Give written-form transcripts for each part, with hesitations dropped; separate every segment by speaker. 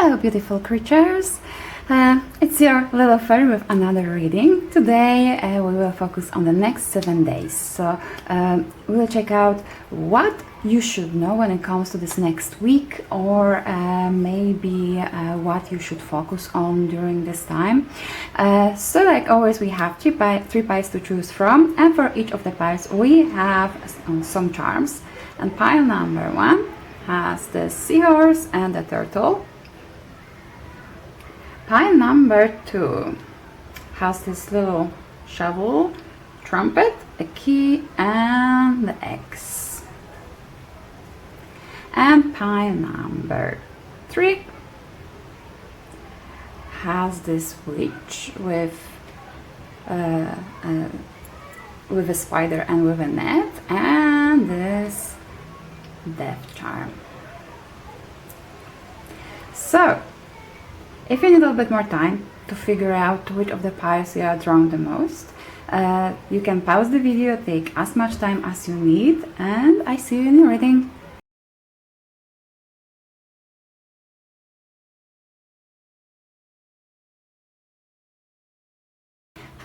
Speaker 1: Hello, beautiful creatures. It's your little fairy with another reading. Today we will focus on the next 7 days. So we will check out what you should know when it comes to this next week, or maybe what you should focus on during this time. So like always, we have three piles to choose from, and for each of the piles we have some charms. And pile number 1 has the seahorse and the turtle. Pile number 2 has this little shovel, trumpet, a key, and the X. And pile number 3 has this witch with a spider and with a net, and this death charm. So if you need a little bit more time to figure out which of the piles you are drawn the most, you can pause the video, take as much time as you need, and I see you in the reading.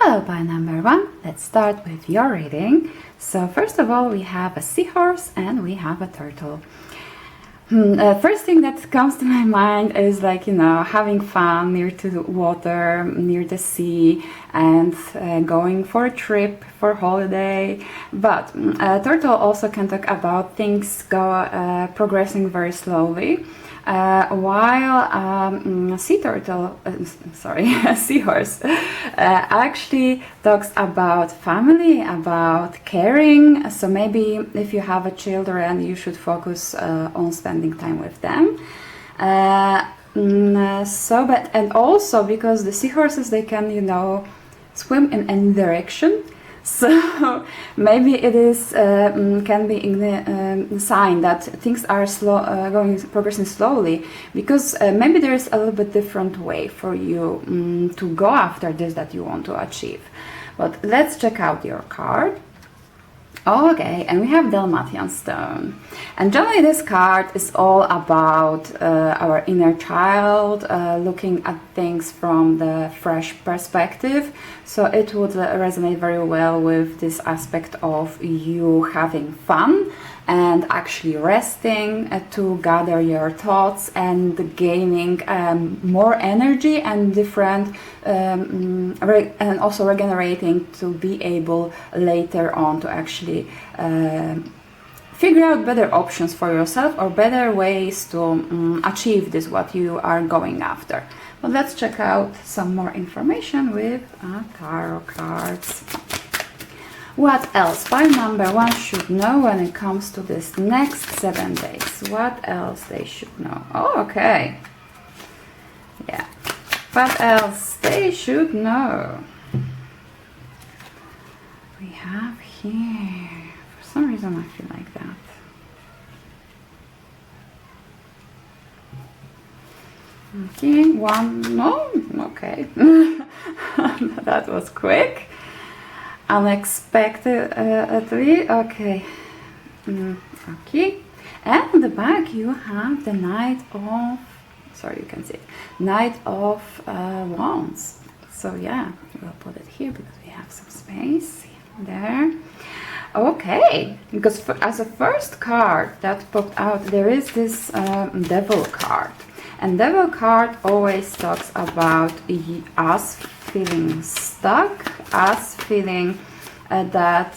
Speaker 1: Hello, pile number 1. Let's start with your reading. So first of all, we have a seahorse and we have a turtle. First thing that comes to my mind is, like, having fun near to the water, near the sea, and going for a trip, for holiday. But turtle also can talk about things progressing very slowly, while seahorse actually talks about family, about caring. So maybe if you have children, you should focus on spending time with them. And also because the seahorses, they can, swim in any direction. So maybe it is can be in the sign that things are progressing slowly, because maybe there is a little bit different way for you to go after this that you want to achieve. But let's check out your card. Okay, and we have Dalmatian stone, and generally this card is all about our inner child, looking at things from the fresh perspective. So it would resonate very well with this aspect of you having fun and actually resting to gather your thoughts and gaining more energy and different and also regenerating to be able later on to actually figure out better options for yourself or better ways to achieve this what you are going after. But let's check out some more information with tarot cards. What else pile number 1 should know when it comes to this next 7 days? What else they should know? Oh, okay. Yeah. What else they should know? We have here, for some reason I feel like that. Okay, okay. That was quick. Unexpectedly, okay. Okay. And in the back you have the Knight of, sorry, you can see it, Knight of Wands. So yeah, we'll put it here because we have some space there. Okay, because as a first card that popped out, there is this Devil card. And Devil card always talks about us feeling stuck, us feeling that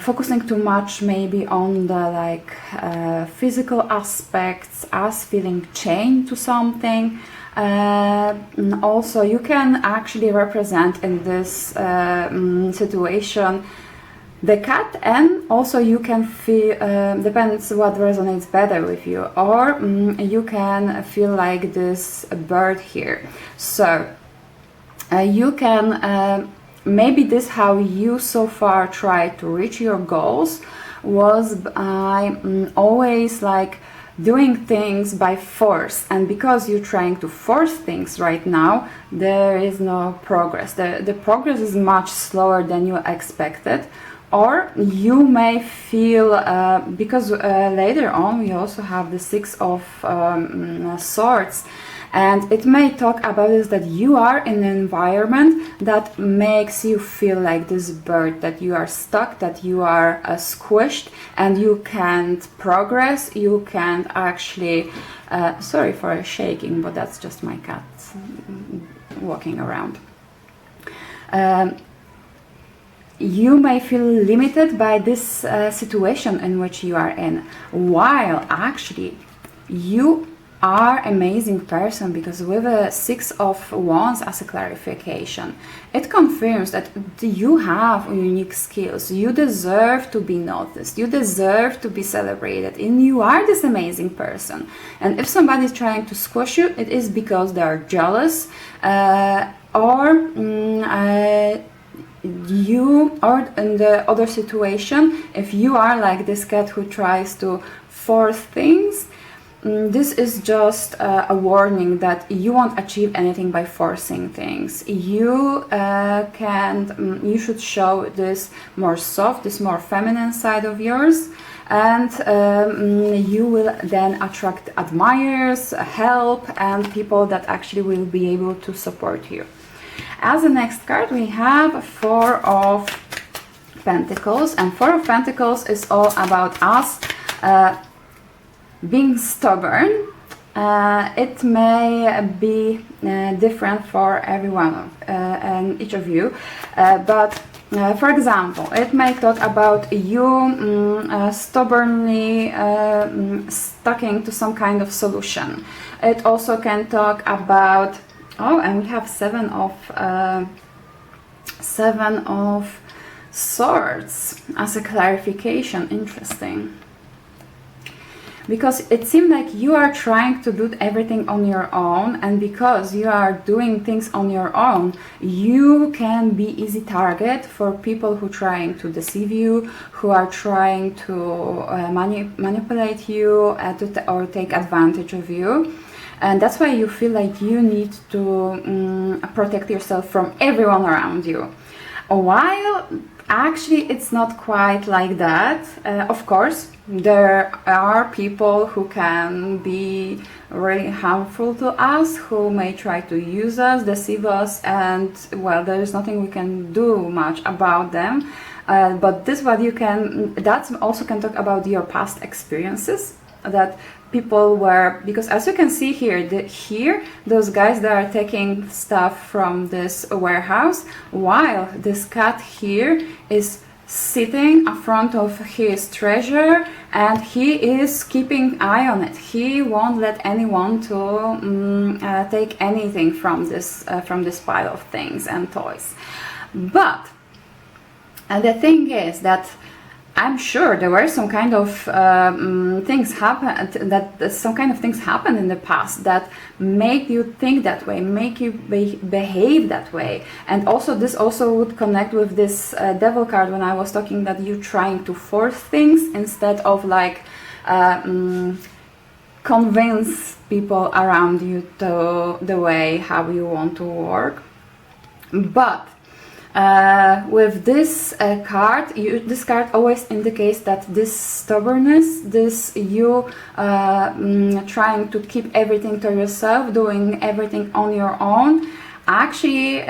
Speaker 1: focusing too much maybe on the physical aspects, us feeling chained to something. Also, you can actually represent in this situation the cat, and also you can feel, depends what resonates better with you, or you can feel like this bird here. So you can, maybe this how you so far try to reach your goals was by always doing things by force, and because you're trying to force things right now, there is no progress. The progress is much slower than you expected, Or you may feel, because later on we also have the Six of Swords, and it may talk about this, that you are in an environment that makes you feel like this bird, that you are stuck, that you are squished, and you can't progress, you can't actually, sorry for shaking, but that's just my cat walking around. You may feel limited by this situation in which you are in, while actually you are an amazing person, because with a Six of Wands as a clarification, it confirms that you have unique skills, you deserve to be noticed, you deserve to be celebrated, and you are this amazing person. And if somebody is trying to squash you, it is because they are jealous, you, or in the other situation, if you are like this cat who tries to force things, this is just a warning that you won't achieve anything by forcing things. You you should show this more soft, this more feminine side of yours, and you will then attract admirers, help, and people that actually will be able to support you. As the next card, we have Four of Pentacles, and Four of Pentacles is all about us being stubborn. It may be different for everyone and each of you, but for example, it may talk about you stubbornly sticking to some kind of solution. It also can talk about, oh, and we have Seven of Swords as a clarification. Interesting. Because it seems like you are trying to do everything on your own, and because you are doing things on your own, you can be easy target for people who are trying to deceive you, who are trying to manipulate you or take advantage of you. And that's why you feel like you need to protect yourself from everyone around you. While actually it's not quite like that. Of course, there are people who can be really harmful to us, who may try to use us, deceive us, and well, there is nothing we can do much about them. But this what you can, that also can talk about your past experiences, that people were, because as you can see here, those guys that are taking stuff from this warehouse, while this cat here is sitting in front of his treasure and he is keeping eye on it. He won't let anyone to take anything from this pile of things and toys. But the thing is that I'm sure there were some kind of things happened, that some kind of things happened in the past that make you think that way, make you behave that way. And also this also would connect with this devil card when I was talking that you're trying to force things instead of like convince people around you to the way how you want to work. But with this card, this card always indicates that this stubbornness, this you trying to keep everything to yourself, doing everything on your own, actually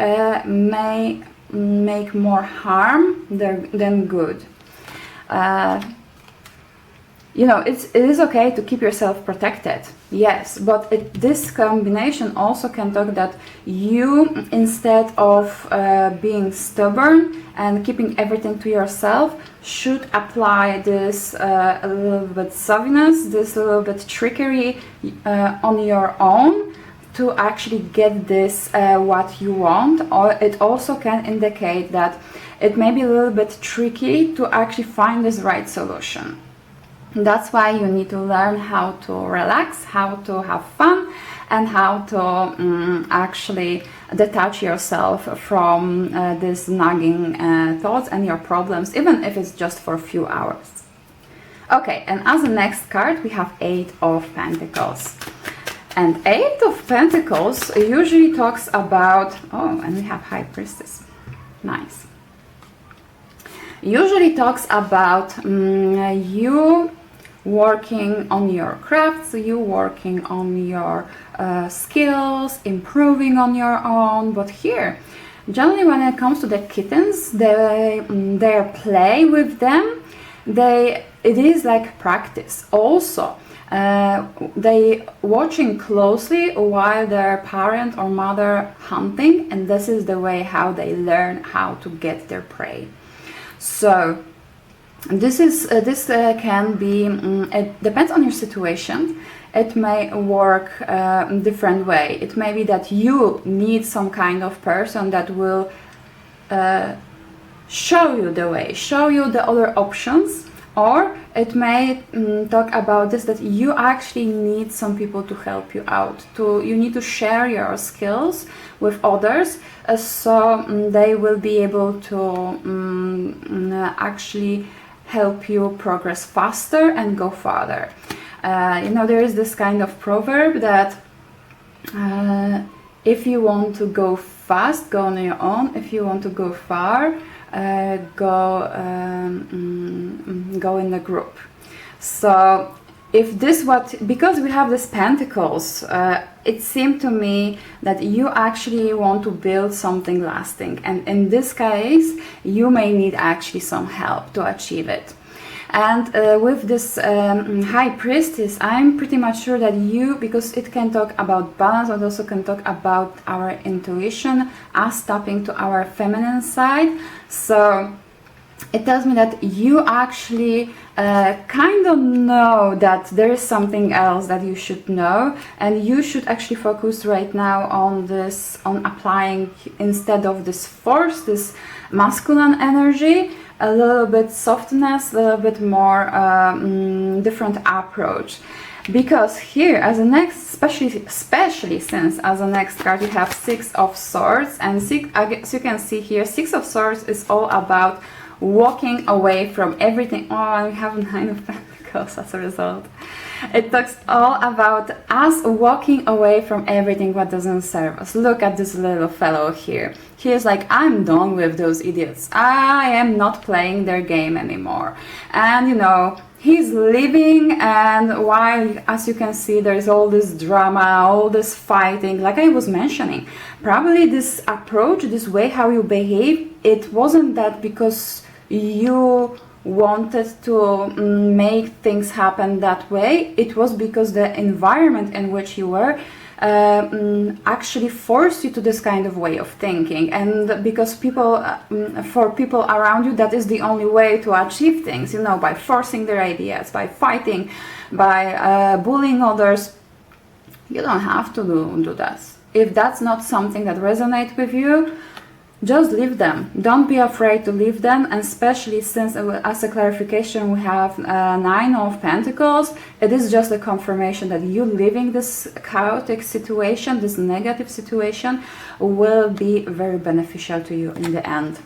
Speaker 1: may make more harm than good. You know, it is okay to keep yourself protected, yes, but this combination also can talk that you, instead of being stubborn and keeping everything to yourself, should apply this a little bit savviness, this little bit trickery on your own to actually get this what you want. Or it also can indicate that it may be a little bit tricky to actually find this right solution. That's why you need to learn how to relax, how to have fun, and how to actually detach yourself from these nagging thoughts and your problems, even if it's just for a few hours. Okay, and as the next card, we have Eight of Pentacles. And Eight of Pentacles usually talks about, oh, and we have High Priestess. Nice. usually talks about you working on your crafts, you working on your skills, improving on your own. But here, generally when it comes to the kittens, their play with them, it is like practice. Also, they watching closely while their parent or mother hunting, and this is the way how they learn how to get their prey. So this can be, it depends on your situation. It may work different way. It may be that you need some kind of person that will show you the way, show you the other options, or it may talk about this, that you actually need some people to help you out. You need to share your skills with others, so they will be able to actually help you progress faster and go farther. There is this kind of proverb that if you want to go fast, go on your own. If you want to go far, go in the group. So because we have these pentacles, it seemed to me that you actually want to build something lasting, and in this case you may need actually some help to achieve it. And with this High Priestess, I'm pretty much sure that because it can talk about balance, but also can talk about our intuition, us tapping to our feminine side. So it tells me that you actually kind of know that there is something else that you should know, and you should actually focus right now on applying, instead of this force, this masculine energy, a little bit softness, a little bit more different approach. Because here, as a next, especially since as a next card you have Six of Swords, and as you can see here, Six of Swords is all about walking away from everything. Oh, I have Nine of Pentacles as a result. It talks all about us walking away from everything what doesn't serve us. Look at this little fellow here. He is like, I'm done with those idiots. I am not playing their game anymore. And he's leaving, and while, as you can see, there's all this drama, all this fighting, like I was mentioning. Probably this approach, this way how you behave, it wasn't that because you wanted to make things happen that way. It was because the environment in which you were actually forced you to this kind of way of thinking, and because for people around you, that is the only way to achieve things, by forcing their ideas, by fighting, by bullying others. You don't have to do that. If that's not something that resonates with you, just leave them. Don't be afraid to leave them, and especially since, as a clarification, we have Nine of Pentacles. It is just a confirmation that you living this chaotic situation, this negative situation, will be very beneficial to you in the end.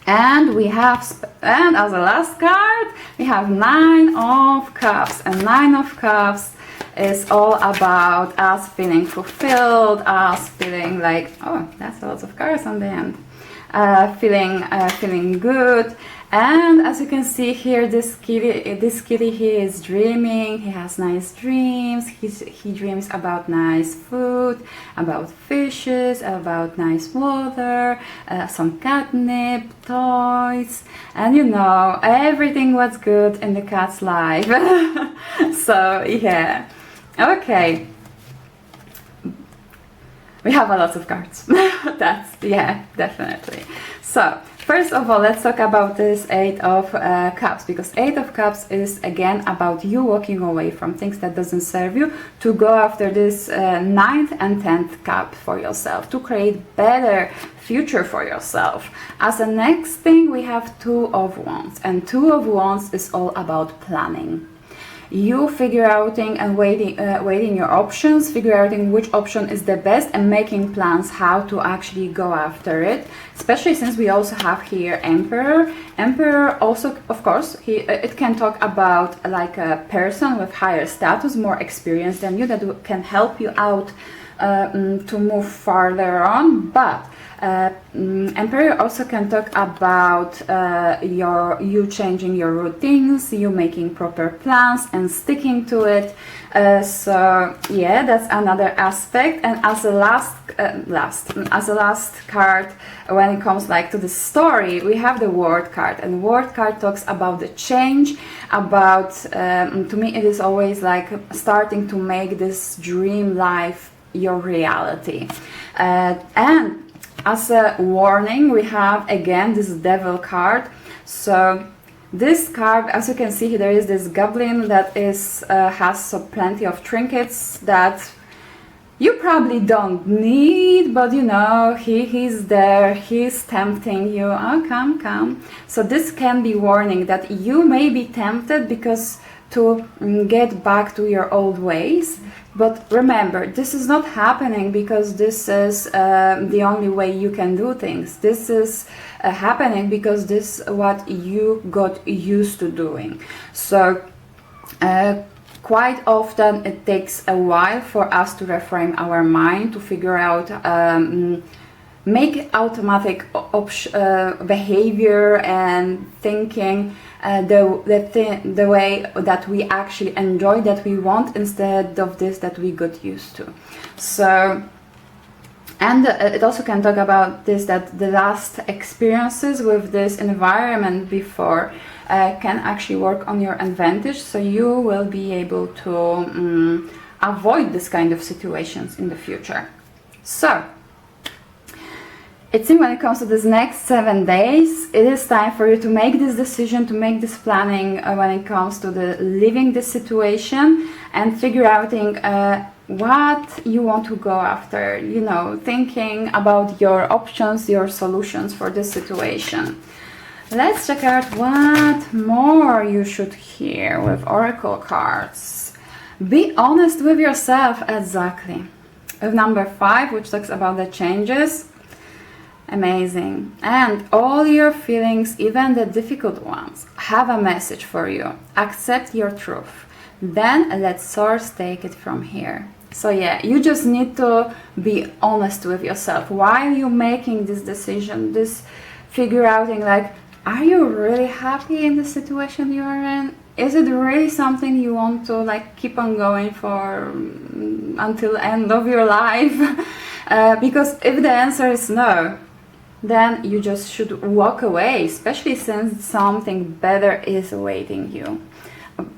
Speaker 1: And as a last card, we have Nine of Cups, and Nine of Cups is all about us feeling fulfilled, us feeling like, oh, that's lots of cards on the end, feeling good. And as you can see here, this kitty, he is dreaming. He has nice dreams. He dreams about nice food, about fishes, about nice water, some catnip, toys, and everything what's good in the cat's life. So yeah. Okay, we have a lot of cards. Yeah, definitely. So first of all, let's talk about this Eight of Cups, because Eight of Cups is again about you walking away from things that doesn't serve you, to go after this Ninth and 10th cup for yourself, to create better future for yourself. As a next thing, we have Two of Wands, and Two of Wands is all about planning. You figure out and weighing your options, figure out which option is the best, and making plans how to actually go after it. Especially since we also have here Emperor. Emperor also, of course, it can talk about like a person with higher status, more experience than you, that can help you out to move farther on. But Emperor also can talk about you changing your routines, you making proper plans and sticking to it. So yeah, that's another aspect. And as a last card, when it comes like to the story, we have the Word card, and Word card talks about the change, about to me it is always like starting to make this dream life your reality. And as a warning, we have again this Devil card. So this card, as you can see, there is this goblin that is has so plenty of trinkets that you probably don't need, but you know, he's there, he's tempting you. Oh, come. So this can be warning that you may be tempted because to get back to your old ways. But remember, this is not happening because this is the only way you can do things. This is happening because this is what you got used to doing. So quite often it takes a while for us to reframe our mind, to figure out, make automatic behavior and thinking the way that we actually enjoy, that we want, instead of this that we got used to. So, and it also can talk about this, that the last experiences with this environment before can actually work on your advantage, so you will be able to avoid this kind of situations in the future. So it seems when it comes to this next 7 days, it is time for you to make this decision, to make this planning when it comes to the living this situation and figure out what you want to go after, you know, thinking about your options, your solutions for this situation. Let's check out what more you should hear with Oracle cards. Be honest with yourself, exactly. With number 5, which talks about the changes. Amazing. And all your feelings, even the difficult ones, have a message for you. Accept your truth. Then let source take it from here. So yeah, you just need to be honest with yourself while you're making this decision, this figure out like, are you really happy in the situation you are in? Is it really something you want to like keep on going for until end of your life? Because if the answer is no, then you just should walk away, especially since something better is awaiting you.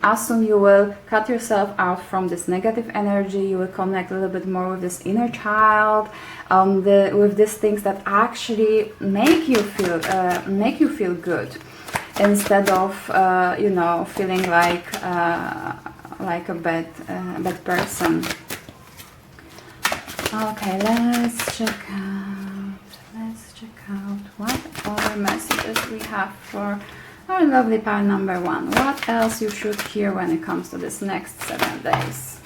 Speaker 1: As soon you will cut yourself out from this negative energy, you will connect a little bit more with this inner child, with these things that actually make you feel good, instead of you know, feeling like a bad person. Okay, let's check out what other messages we have for our lovely pile number 1. What else you should hear when it comes to this next 7 days?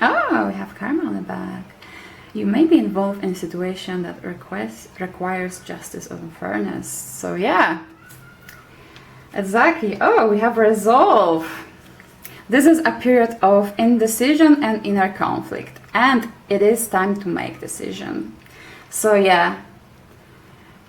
Speaker 1: Oh, we have karma on the back. You may be involved in a situation that requires justice or fairness. So yeah, exactly. Oh, we have resolve. This is a period of indecision and inner conflict, and it is time to make decision. So yeah,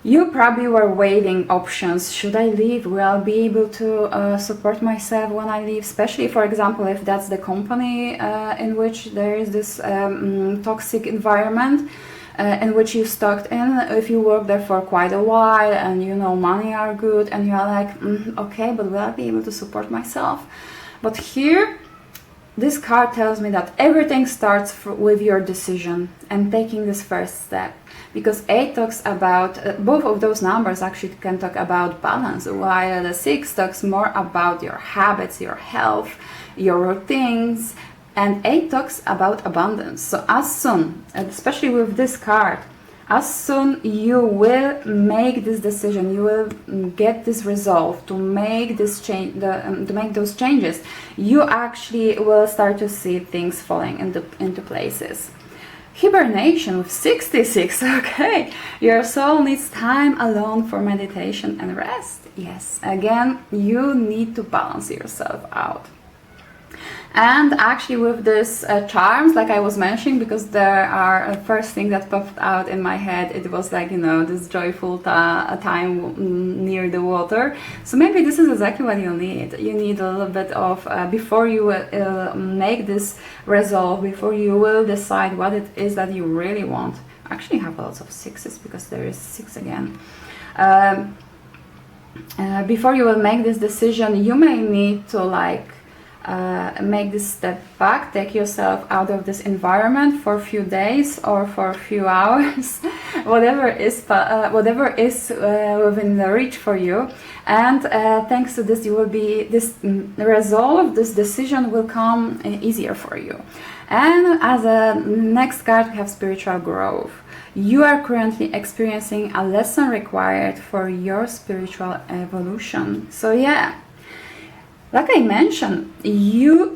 Speaker 1: you probably were weighing options. Should I leave? Will I be able to support myself when I leave? Especially, for example, if that's the company in which there is this toxic environment in which you stuck in. If you work there for quite a while and you know money are good and you're like, okay, but will I be able to support myself? But here, this card tells me that everything starts with your decision and taking this first step. Because 8 talks about, both of those numbers actually can talk about balance, while the 6 talks more about your habits, your health, your routines, and 8 talks about abundance. So as soon, especially with this card, as soon you will make this decision, you will get this resolve to make this change, to make those changes, you actually will start to see things falling into places. Hibernation with 66, okay. Your soul needs time alone for meditation and rest. Yes, again, you need to balance yourself out. And actually with this charms, like I was mentioning, because there are first thing that popped out in my head, it was like, you know, this joyful time near the water. So maybe this is exactly what you need. You need a little bit of, before you make this resolve, before you will decide what it is that you really want. I actually have lots of sixes because there is 6 again. Before you will make this decision, you may need to like make this step back, take yourself out of this environment for a few days or for a few hours, whatever is within the reach for you. And thanks to this, you will be this resolve, this decision will come easier for you. And as a next card, we have spiritual growth. You are currently experiencing a lesson required for your spiritual evolution. So yeah, like I mentioned,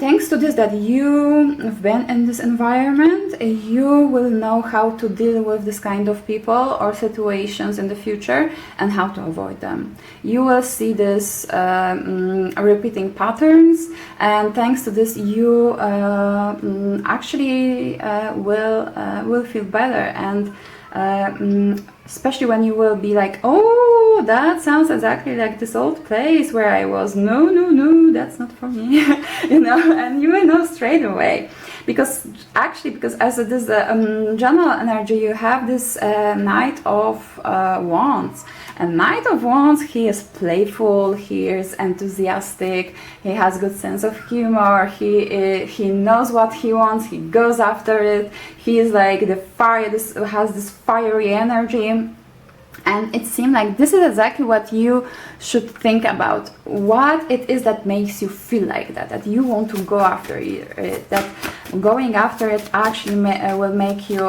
Speaker 1: thanks to this, that you've been in this environment, you will know how to deal with this kind of people or situations in the future and how to avoid them. You will see this repeating patterns, and thanks to this, you actually will feel better. And especially when you will be like, oh, that sounds exactly like this old place where I was. No, that's not for me. You know, and you will know straight away. Because as it is a general energy, you have this Knight of Wands. And Knight of Wands, he is playful, he is enthusiastic, he has good sense of humor, he knows what he wants, he goes after it, he is like the fire, has this fiery energy. And it seemed like this is exactly what you should think about. What it is that makes you feel like that you want to go after it, that going after it actually will make you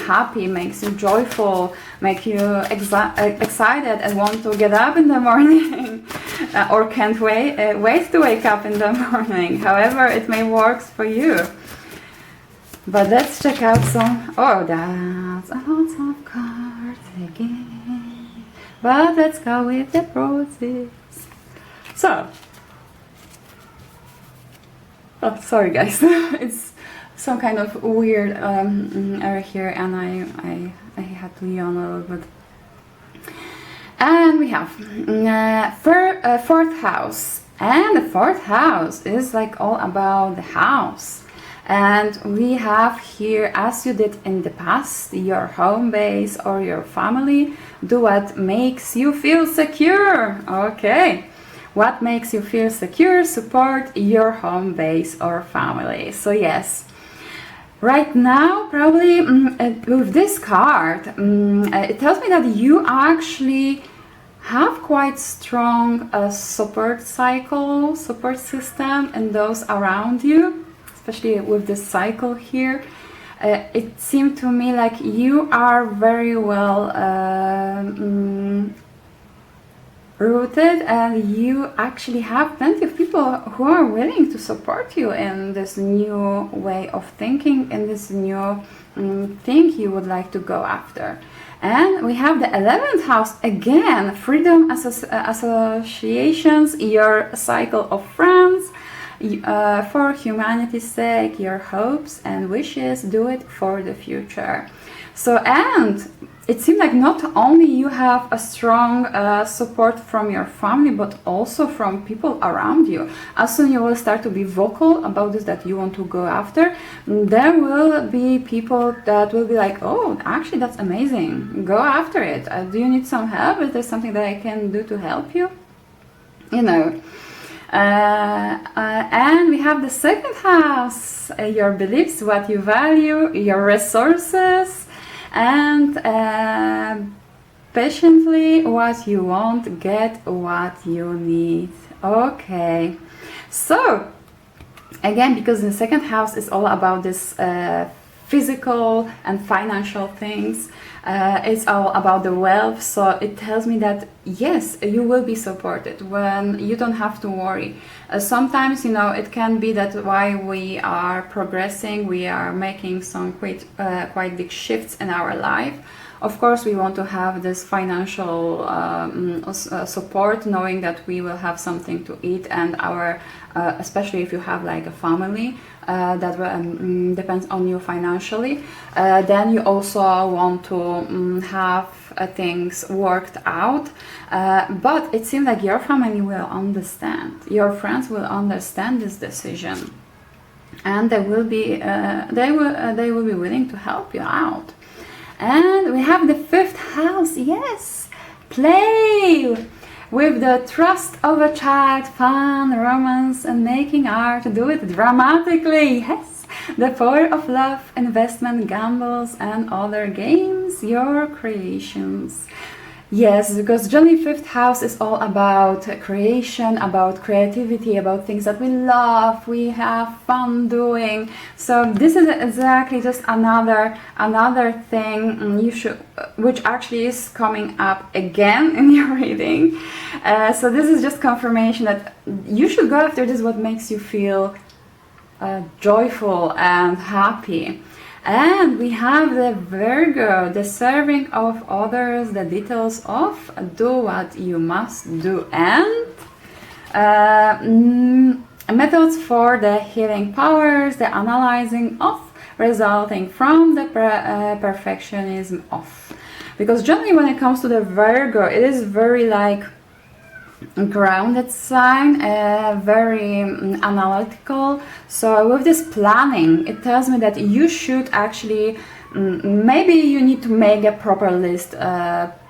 Speaker 1: happy, makes you joyful, make you excited and want to get up in the morning or can't wait to wake up in the morning, however it may work for you. But let's check out some, oh, that's a lot of cards again. But let's go with the process. So, oh, sorry guys, it's some kind of weird error here, and I had to yawn a little bit. And we have fourth house, and the fourth house is like all about the house. And we have here, as you did in the past, your home base or your family. Do what makes you feel secure. Okay. What makes you feel secure? Support your home base or family. So yes, right now, probably with this card, it tells me that you actually have quite strong support system and those around you, especially with this cycle here. It seemed to me like you are very well rooted, and you actually have plenty of people who are willing to support you in this new way of thinking, in this new thing you would like to go after. And we have the 11th house again, freedom, associations, your cycle of friends, for humanity's sake, your hopes and wishes, do it for the future. So, and it seems like not only you have a strong support from your family, but also from people around you. As soon as you will start to be vocal about this, that you want to go after, there will be people that will be like, oh, actually that's amazing, go after it. Do you need some help? Is there something that I can do to help you? You know. And we have the second house, your beliefs, what you value, your resources, and patiently what you want, get what you need. Okay, so again, because the second house is all about this physical and financial things, it's all about the wealth, so it tells me that yes, you will be supported, when you don't have to worry. Sometimes, you know, it can be that while we are progressing, we are making some quite big shifts in our life, Of course, we want to have this financial support, knowing that we will have something to eat, and our especially if you have like a family that depends on you financially, then you also want to have things worked out, but it seems like your family will understand, your friends will understand this decision, and they will be willing to help you out. And we have the 5th house. Yes, play with the trust of a child, fun, romance, and making art. Do it dramatically. Yes, the 4 of love, investment, gambles, and other games, your creations. Yes, because generally 5th house is all about creation, about creativity, about things that we love, we have fun doing. So this is exactly just another thing you should, which actually is coming up again in your reading. So this is just confirmation that you should go after this, what makes you feel joyful and happy. And we have the Virgo, the serving of others, the details of do what you must do, and methods for the healing powers, the analyzing of resulting from the perfectionism of. Because generally when it comes to the Virgo, it is very like grounded sign, very analytical. So with this planning, it tells me that you should actually maybe you need to make a proper list,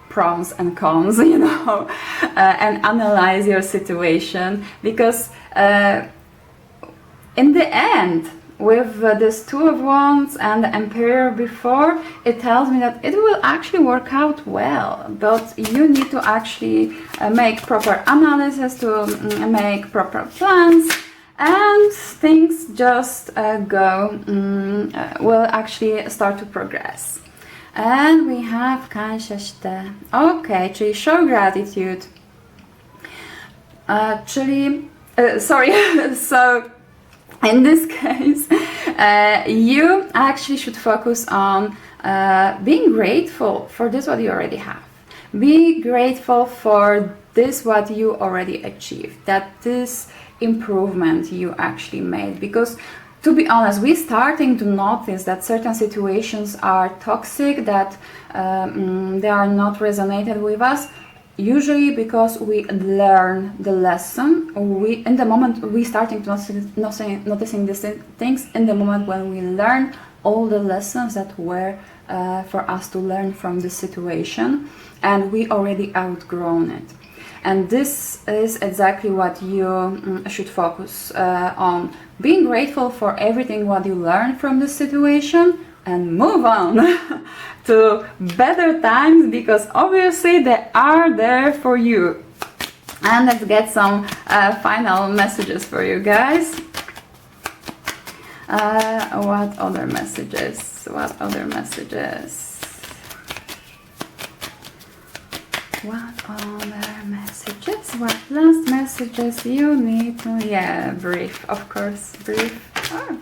Speaker 1: pros and cons, you know, and analyze your situation, because in the end, with this 2 of Wands and the Emperor before, it tells me that it will actually work out well, but you need to actually make proper analysis, to make proper plans, and things just will actually start to progress. And we have Kanshashta. Okay, czyli show gratitude. So in this case, you actually should focus on being grateful for this what you already have. Be grateful for this what you already achieved, that this improvement you actually made. Because to be honest, we're starting to notice that certain situations are toxic, that they are not resonated with us. Usually because we learn the lesson, in the moment we starting to noticing these things in the moment when we learn all the lessons that were for us to learn from this situation, and we already outgrown it. And this is exactly what you should focus on. Being grateful for everything what you learned from this situation, and move on to better times, because obviously they are there for you. And let's get some final messages for you guys. What other messages? What other messages? What other messages? What last messages you need to... Yeah, brief, of course, brief. Oh.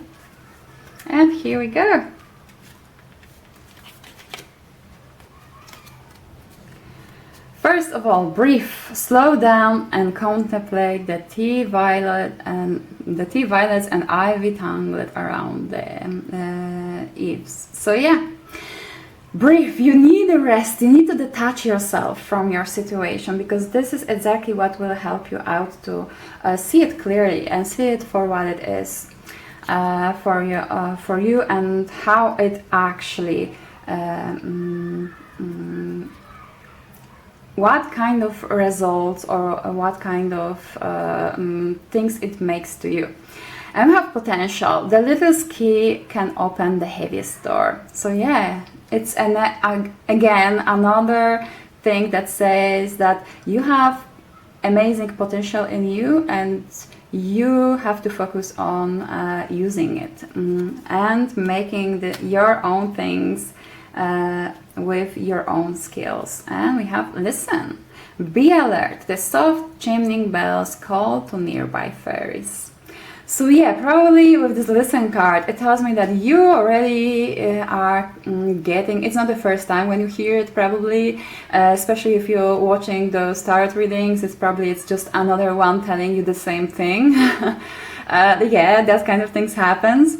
Speaker 1: And here we go. First of all, breathe, slow down and contemplate the tea violets and ivy tangled around the eaves. So yeah, breathe. You need a rest. You need to detach yourself from your situation, because this is exactly what will help you out to see it clearly and see it for what it is for you, and how it actually. What kind of results or what kind of things it makes to you. And we have potential. The littlest key can open the heaviest door. So yeah, it's again another thing that says that you have amazing potential in you, and you have to focus on using it and making your own things with your own skills. And we have listen, be alert, the soft chiming bells call to nearby fairies. So yeah, probably with this listen card, it tells me that you already are getting, it's not the first time when you hear it probably, especially if you're watching those tarot readings, it's just another one telling you the same thing. Yeah, that kind of things happens.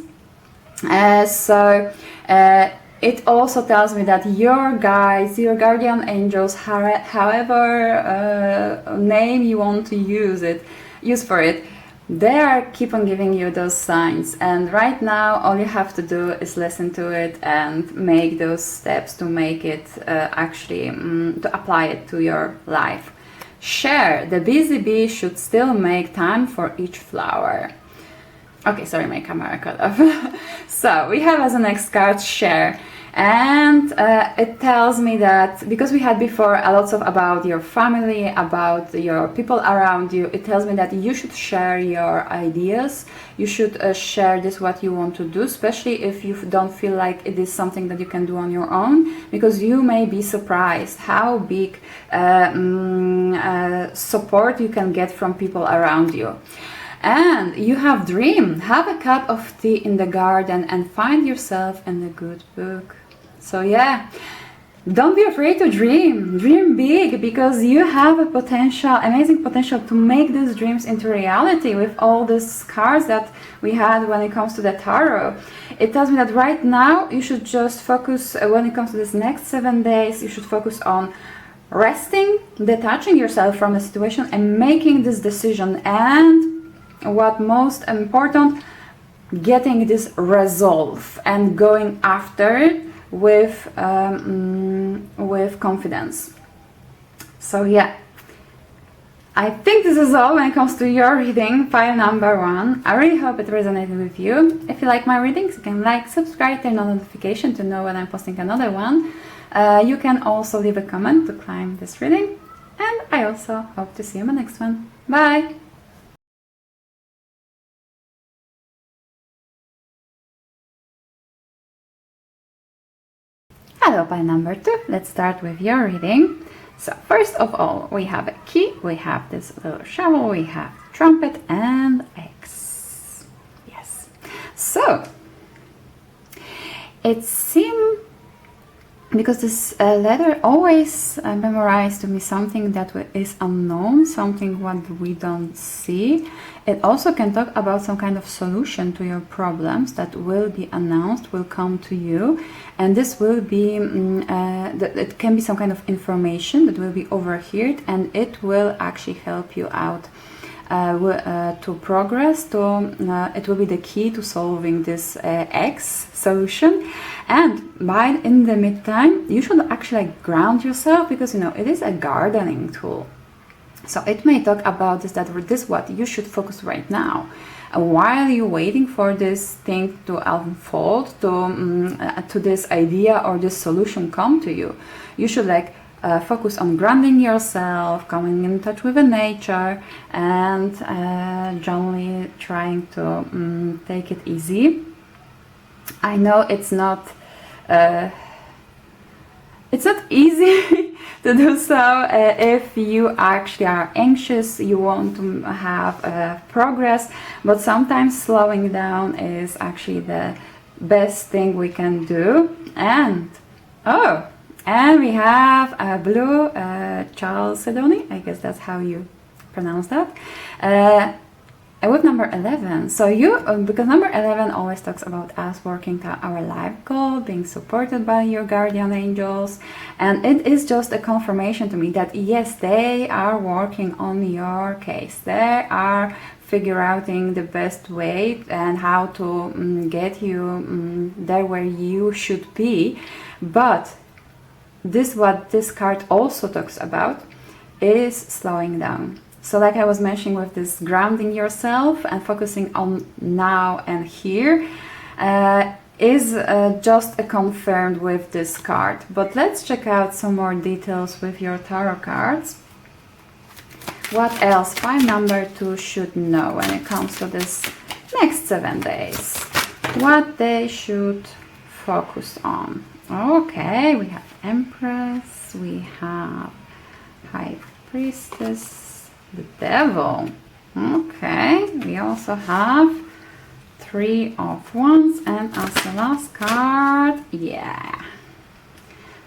Speaker 1: It also tells me that your guides, your guardian angels, however name you want to use for it, they are keep on giving you those signs, and right now all you have to do is listen to it and make those steps to make it to apply it to your life. Share. The busy bee should still make time for each flower. Okay, sorry, my camera cut off. So we have as a next card share, and it tells me that because we had before a lot of about your family, about your people around you, it tells me that you should share your ideas. You should share this what you want to do, especially if you don't feel like it is something that you can do on your own, because you may be surprised how big support you can get from people around you. And you have dream. Have a cup of tea in the garden and find yourself in a good book. So yeah, don't be afraid to dream. Dream big, because you have a potential, amazing potential to make these dreams into reality with all these cards that we had when it comes to the tarot. It tells me that right now you should just focus, when it comes to this next 7 days, you should focus on resting, detaching yourself from the situation and making this decision, and what most important, getting this resolve and going after it with confidence. So yeah, I think this is all when it comes to your reading, pile number 1. I really hope it resonated with you. If you like my readings, you can like, subscribe, turn on notification to know when I'm posting another one. You can also leave a comment to claim this reading, and I also hope to see you in the next one. Bye! Hello, pile number 2. Let's start with your reading. So first of all, we have a key, we have this little shovel, we have trumpet and X. Yes. So it seems, because this letter always memorized to me something that is unknown, something what we don't see. It also can talk about some kind of solution to your problems that will be announced, will come to you, and this will be, it can be some kind of information that will be overheard, and it will actually help you out to progress. It will be the key to solving this X solution. And in the meantime, you should actually ground yourself, because it is a gardening tool. So it may talk about this, that this is what you should focus right now. While you're waiting for this thing to unfold, to this idea or this solution come to you, you should focus on grounding yourself, coming in touch with the nature, and generally trying to take it easy. I know it's not easy to do so if you actually are anxious, you want to have progress, but sometimes slowing down is actually the best thing we can do. And we have a blue chalcedony, I guess that's how you pronounce that, with number 11. So because number 11 always talks about us working to our life goal, being supported by your guardian angels, and it is just a confirmation to me that yes, they are working on your case. They are figuring out the best way and how to get you there where you should be. But what this card also talks about is slowing down. So like I was mentioning with this grounding yourself and focusing on now and here is just confirmed with this card. But let's check out some more details with your tarot cards. What else pile number 2 should know when it comes to this next 7 days? What they should focus on. Okay, we have Empress, we have High Priestess, the Devil. Okay, we also have Three of Wands, and as the last card, yeah,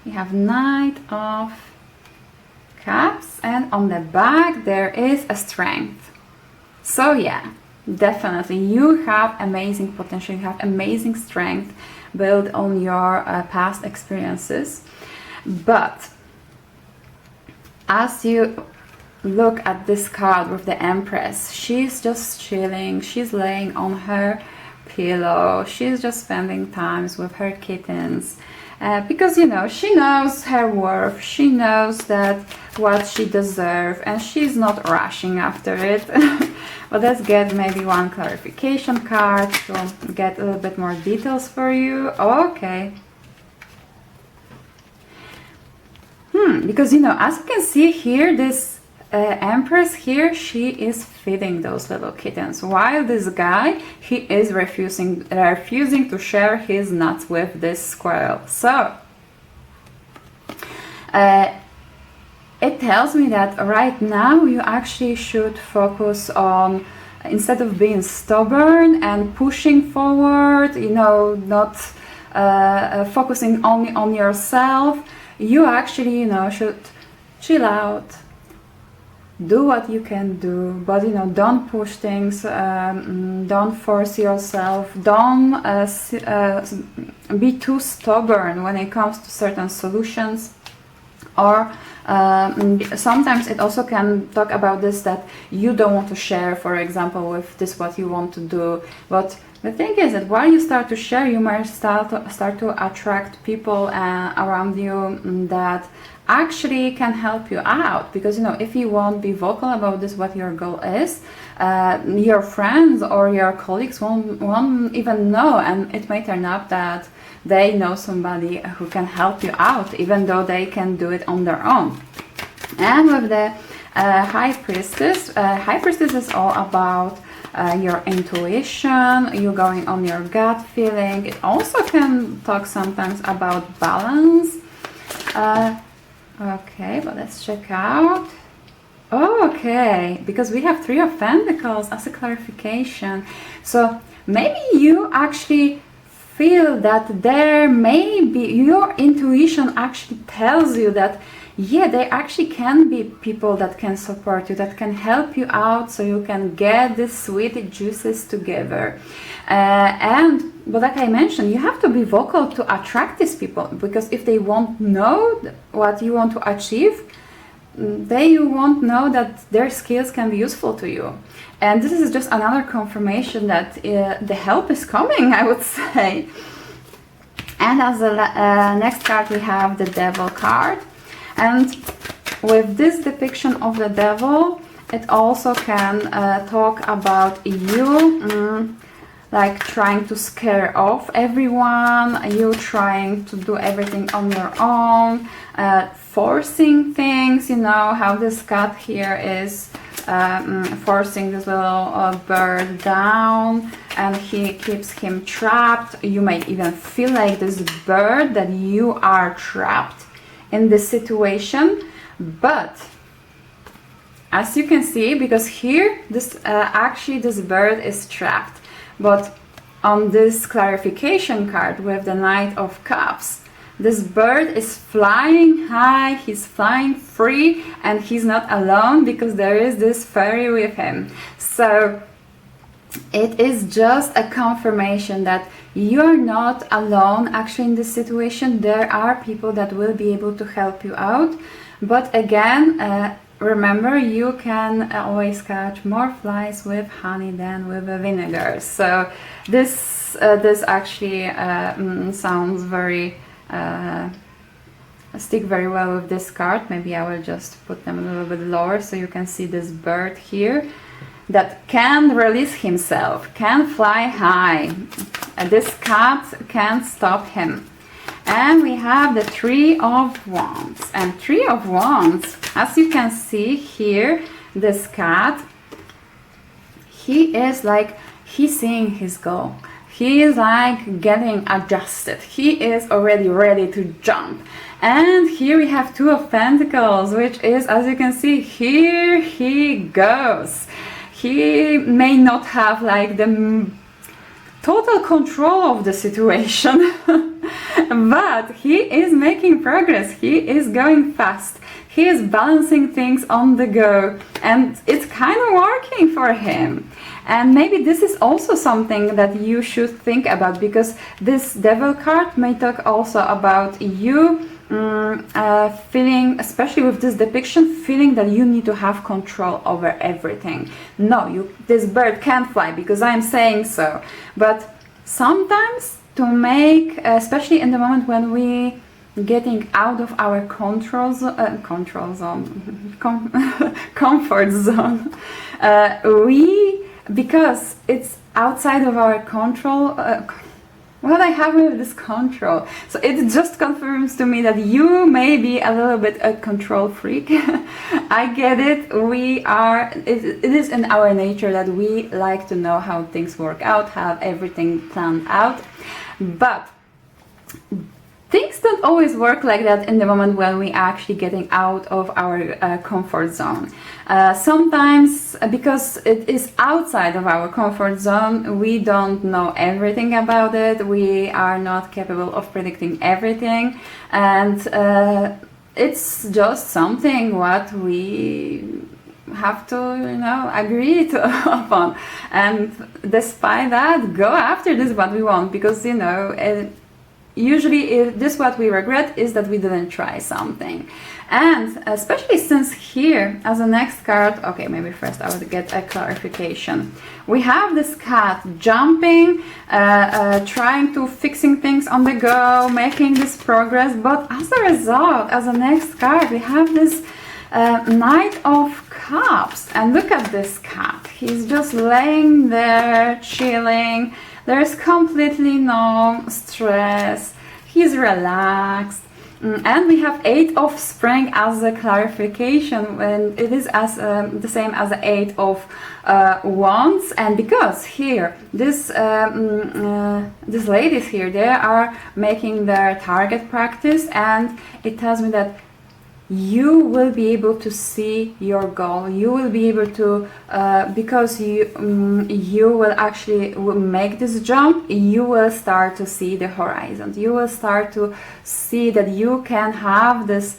Speaker 1: we have Knight of Cups, and on the back there is a Strength. So yeah, definitely you have amazing potential, you have amazing strength built on your past experiences. But as you look at this card with the Empress, she's just chilling, she's laying on her pillow, she's just spending times with her kittens, because you know, she knows her worth, she knows that what she deserves, and she's not rushing after it. But let's get maybe one clarification card to get a little bit more details for you. Okay. Because you know, as you can see here, this Empress here, she is feeding those little kittens, while this guy, he is refusing to share his nuts with this squirrel. So it tells me that right now you actually should focus on, instead of being stubborn and pushing forward, you know, not focusing only on yourself, you actually, you know, should chill out, do what you can do, but you know, don't push things, don't force yourself, don't be too stubborn when it comes to certain solutions. Or sometimes it also can talk about this, that you don't want to share, for example, with this what you want to do. But the thing is that while you start to share, you might start to attract people around you that actually can help you out. Because you know, if you won't be vocal about this, what your goal is, your friends or your colleagues won't even know, and it may turn up that they know somebody who can help you out, even though they can do it on their own. And with the High Priestess, High Priestess is all about your intuition, you going on your gut feeling. It also can talk sometimes about balance. Okay, but let's check out. Okay, because we have Three of Pentacles as a clarification. So maybe you actually feel that there may be, your intuition actually tells you that, yeah, there actually can be people that can support you, that can help you out, so you can get these sweet juices together. But like I mentioned, you have to be vocal to attract these people, because if they won't know what you want to achieve, they won't know that their skills can be useful to you. And this is just another confirmation that the help is coming, I would say. And as the next card, we have the Devil card. And with this depiction of the devil, it also can talk about you like trying to scare off everyone, you trying to do everything on your own, forcing things, you know, how this cat here is forcing this little bird down, and he keeps him trapped. You might even feel like this bird, that you are trapped in this situation. But as you can see, because here this actually this bird is trapped, but on this clarification card with the Knight of Cups, this bird is flying high, he's flying free, and he's not alone, because there is this fairy with him. So it is just a confirmation that you're not alone actually in this situation. There are people that will be able to help you out. But again, remember, you can always catch more flies with honey than with a vinegar. So this actually sounds very stick very well with this card. Maybe I will just put them a little bit lower so you can see this bird here that can release himself, can fly high. This cat can't stop him. And we have the Three of Wands. And Three of Wands, as you can see here, this cat, he is like, he's seeing his goal. He is like getting adjusted. He is already ready to jump. And here we have Two of Pentacles, which is, as you can see, here he goes. he may not have like the total control of the situation, but he is making progress, he is going fast, he is balancing things on the go, and it's kind of working for him. And maybe this is also something that you should think about, because this Devil card may talk also about you feeling, especially with this depiction, feeling that you need to have control over everything. No, this bird can't fly because I'm saying so. But sometimes to make, especially in the moment when we getting out of our comfort zone, because it's outside of our control. What I have with this control, so it just confirms to me that you may be a little bit a control freak. I get it. It is in our nature that we like to know how things work out, have everything planned out, but things don't always work like that in the moment when we actually getting out of our comfort zone. Sometimes, because it is outside of our comfort zone, we don't know everything about it, we are not capable of predicting everything, and it's just something what we have to, agree upon. And despite that, go after this what we want, because usually this what we regret is that we didn't try something. And especially since here as a next card, okay, maybe first I would get a clarification. We have this cat jumping, trying to fixing things on the go, making this progress, but as a result, as a next card, we have this Knight of Cups. And look at this cat, he's just laying there chilling. There's completely no stress, he's relaxed. And we have 8 of Spring as a clarification, and it is as the same as the 8 of Wands. And because here these ladies here, they are making their target practice, and it tells me that you will be able to see your goal. You will be able to, because you will actually make this jump, you will start to see the horizon. You will start to see that you can have this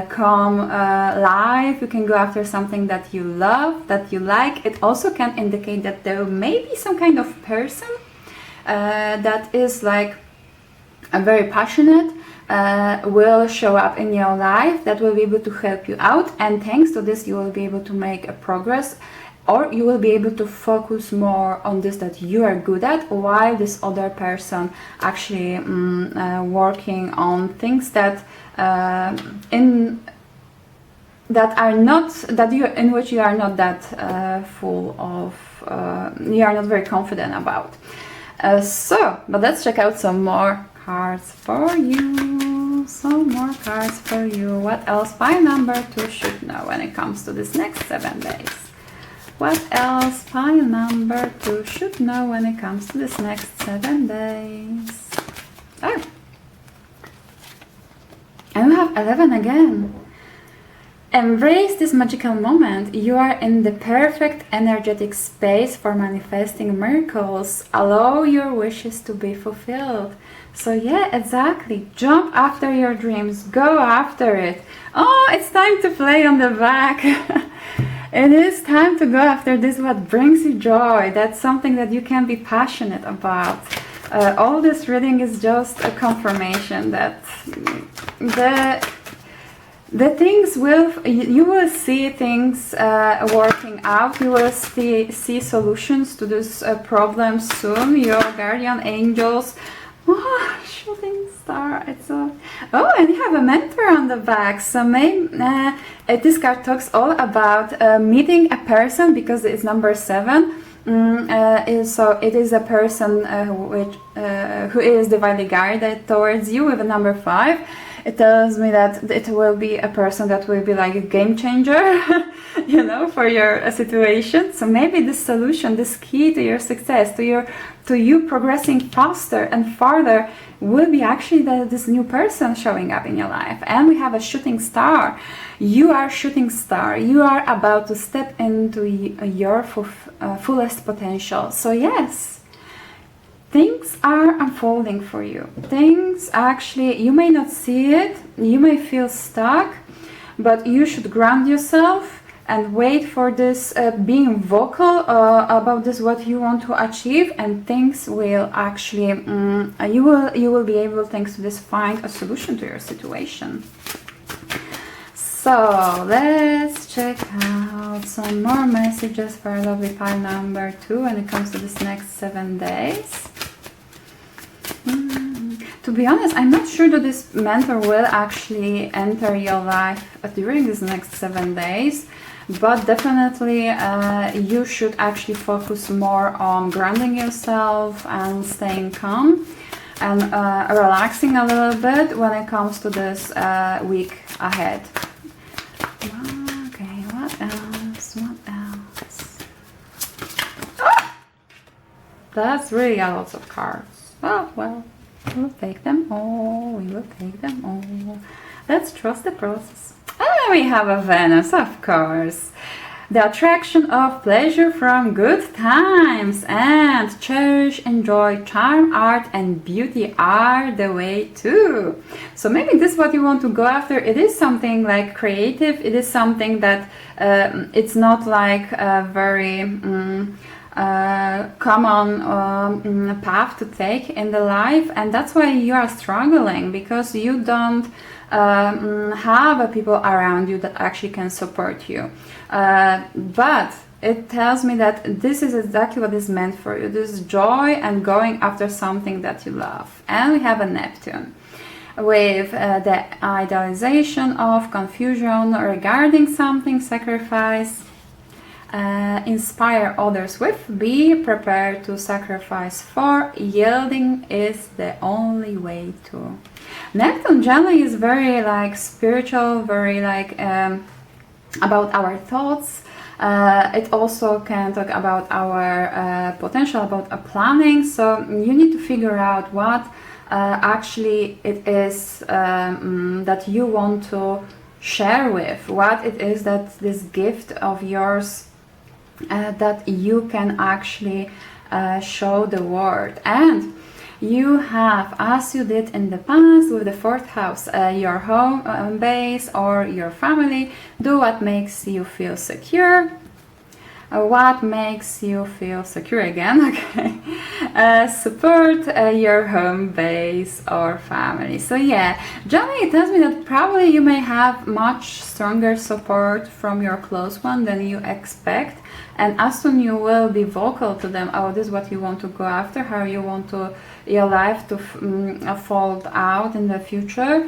Speaker 1: calm life. You can go after something that you love, that you like. It also can indicate that there may be some kind of person that is like very passionate, will show up in your life, that will be able to help you out, and thanks to this you will be able to make a progress, or you will be able to focus more on this that you are good at, while this other person actually working on things that in which you are not that full of, you are not very confident about. But let's check out some more cards for you. Some more cards for you. What else pile number 2 should know when it comes to this next 7 days? What else pile number 2 should know when it comes to this next 7 days? Oh, and we have 11 again. Embrace this magical moment. You are in the perfect energetic space for manifesting miracles. Allow your wishes to be fulfilled. So yeah, exactly. Jump after your dreams. Go after it. Oh, it's time to play on the back. It is time to go after this what brings you joy. That's something that you can be passionate about. All this reading is just a confirmation that the things you will see things working out. You will see solutions to this problems soon. Your guardian angels. Oh, shooting star. It's so. Oh, and you have a mentor on the back. So maybe this card talks all about meeting a person, because it's number 7. So it is a person who is divinely guided towards you with a number 5. it tells me that it will be a person that will be like a game changer, you know, for your situation. So maybe this solution, this key to your success, to you progressing faster and farther, will be actually this new person showing up in your life. And we have a shooting star. You are a shooting star. You are about to step into your fullest potential. So yes, things are unfolding for you. Things actually, you may not see it, you may feel stuck, but you should ground yourself and wait for this, being vocal about this, what you want to achieve, and things will actually, you will be able, thanks to this, find a solution to your situation. So let's check out some more messages for lovely pile number 2 when it comes to this next 7 days. To be honest, I'm not sure that this mentor will actually enter your life during these next 7 days, but definitely you should actually focus more on grounding yourself and staying calm and relaxing a little bit when it comes to this week ahead. Okay, what else? What else? Ah! That's really a lot of cards. Oh, well, we'll take them all. We will take them all. Let's trust the process. And we have a Venus, of course. The attraction of pleasure from good times, and cherish, enjoy, charm, art and beauty are the way too. So maybe this is what you want to go after. It is something like creative. It is something that it's not like a very common path to take in the life, and that's why you are struggling, because you don't have people around you that actually can support you. But it tells me that this is exactly what is meant for you, this joy and going after something that you love. And we have a Neptune with the idealization of confusion regarding something, sacrifice, inspire others with, be prepared to sacrifice for, yielding is the only way to. Neptune generally is very like spiritual, very like about our thoughts. It also can talk about our potential, about a planning. So you need to figure out what actually it is that you want to share with, what it is that this gift of yours that you can actually show the world. And you have, as you did in the past with the 4th house, your home base or your family, do what makes you feel secure. What makes you feel secure again, okay. Support your home base or family. So yeah, generally it tells me that probably you may have much stronger support from your close one than you expect, and as soon you will be vocal to them, oh, this is what you want to go after, how you want to your life to fold out in the future,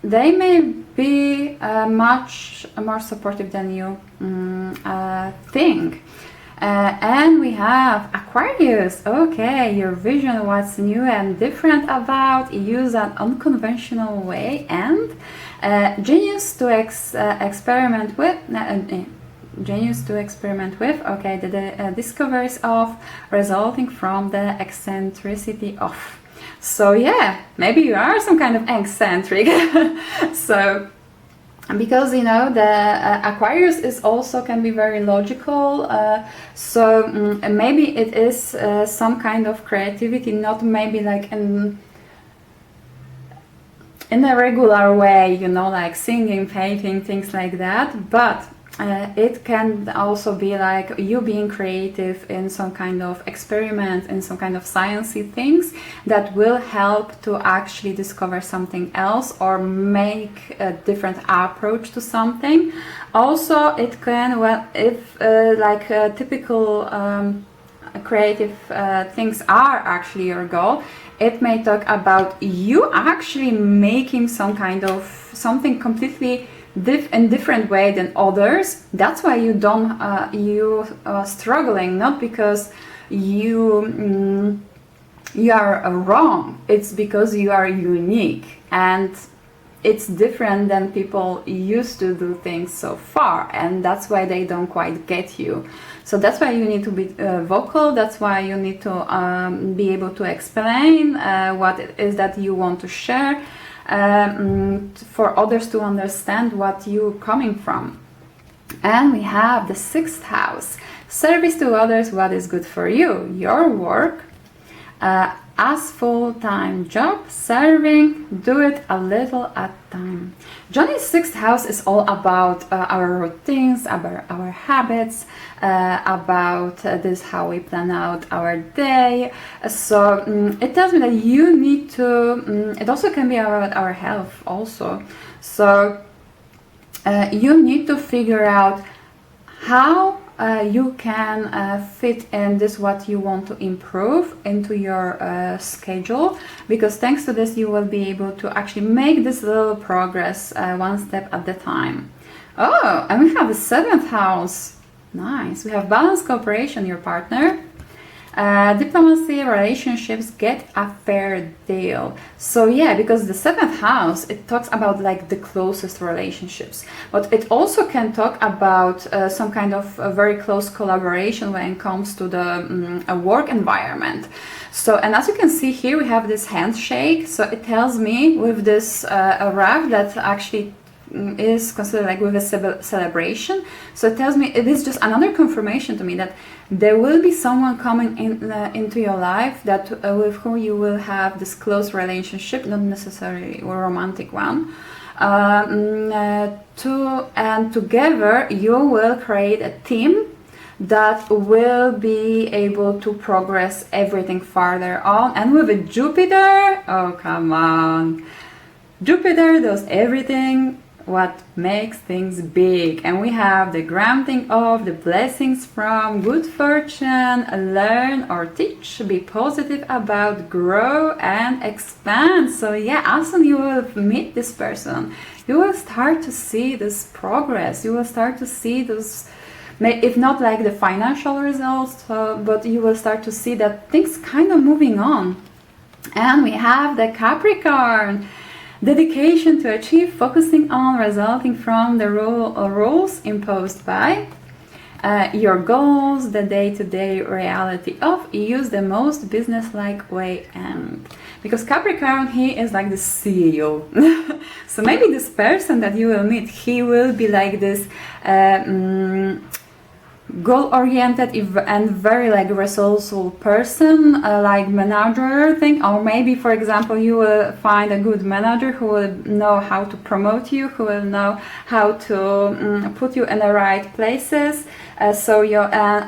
Speaker 1: they may be much more supportive than you think. And we have Aquarius. Okay, your vision, what's new and different about, use an unconventional way, and genius to experiment with. Genius to experiment with. Okay, the discoveries of resulting from the eccentricity of. So yeah, maybe you are some kind of eccentric. So because you know the Aquarius is also can be very logical, so maybe it is some kind of creativity, not maybe like in a regular way, you know, like singing, painting, things like that, but it can also be like you being creative in some kind of experiment, in some kind of sciencey things that will help to actually discover something else or make a different approach to something. Also, it can, well, if like typical creative things are actually your goal, it may talk about you actually making some kind of something completely in different way than others. That's why you don't you are struggling, not because you you are wrong. It's because you are unique, and it's different than people used to do things so far, and that's why they don't quite get you. So that's why you need to be vocal. That's why you need to be able to explain what it is that you want to share, for others to understand what you're coming from. And we have the 6th house, service to others, what is good for you, your work, as full-time job, serving, do it a little at a time. Johnny's 6th house is all about our routines, about our habits, about this how we plan out our day. So it tells me that you need to, it also can be about our health also. So you need to figure out how you can fit in this what you want to improve into your schedule, because thanks to this you will be able to actually make this little progress one step at the time. Oh, and we have the 7th house. Nice. We have balance, cooperation, your partner. Diplomacy, relationships, get a fair deal. So yeah, because the 7th house, it talks about like the closest relationships, but it also can talk about some kind of very close collaboration when it comes to the a work environment. So, and as you can see here, we have this handshake. So it tells me with this a wrap that actually is considered like with a celebration. So it tells me, it is just another confirmation to me that there will be someone coming in into your life that with whom you will have this close relationship, not necessarily a romantic one. And together you will create a team that will be able to progress everything farther on. And with a Jupiter, oh come on, Jupiter does everything what makes things big, and we have the granting of the blessings from, good fortune, learn or teach, be positive about, grow and expand. So yeah, as soon you will meet this person, you will start to see this progress, you will start to see those, if not like the financial results, but you will start to see that things kind of moving on. And we have the Capricorn. Dedication to achieve, focusing on, resulting from the rules imposed by, your goals, the day-to-day reality of, use the most business-like way. And because Capricorn, he is like the CEO. So maybe this person that you will meet, he will be like this goal-oriented and very like resourceful person, like manager thing. Or maybe, for example, you will find a good manager who will know how to promote you, who will know how to put you in the right places, so you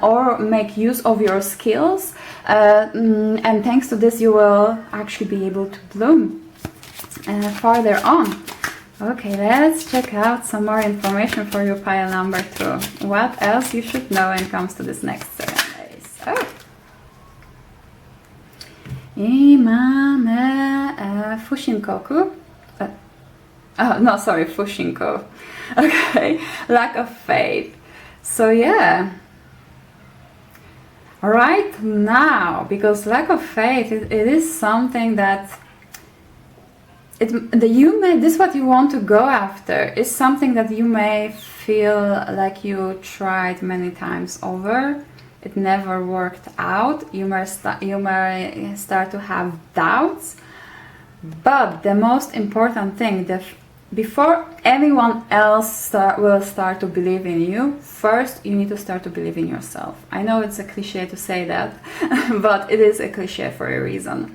Speaker 1: or make use of your skills, and thanks to this you will actually be able to bloom farther on. Okay, let's check out some more information for you, pile number 2. What else you should know when it comes to this next 7 days? Oh. I mamy Fushinkoku. Oh, no, sorry, Fushinko. Okay, lack of faith. So yeah. Right now, because lack of faith, it is something that this what you want to go after is something that you may feel like you tried many times over. It never worked out. You may start to have doubts. But the most important thing, before anyone else will start to believe in you, first you need to start to believe in yourself. I know it's a cliche to say that, but it is a cliche for a reason.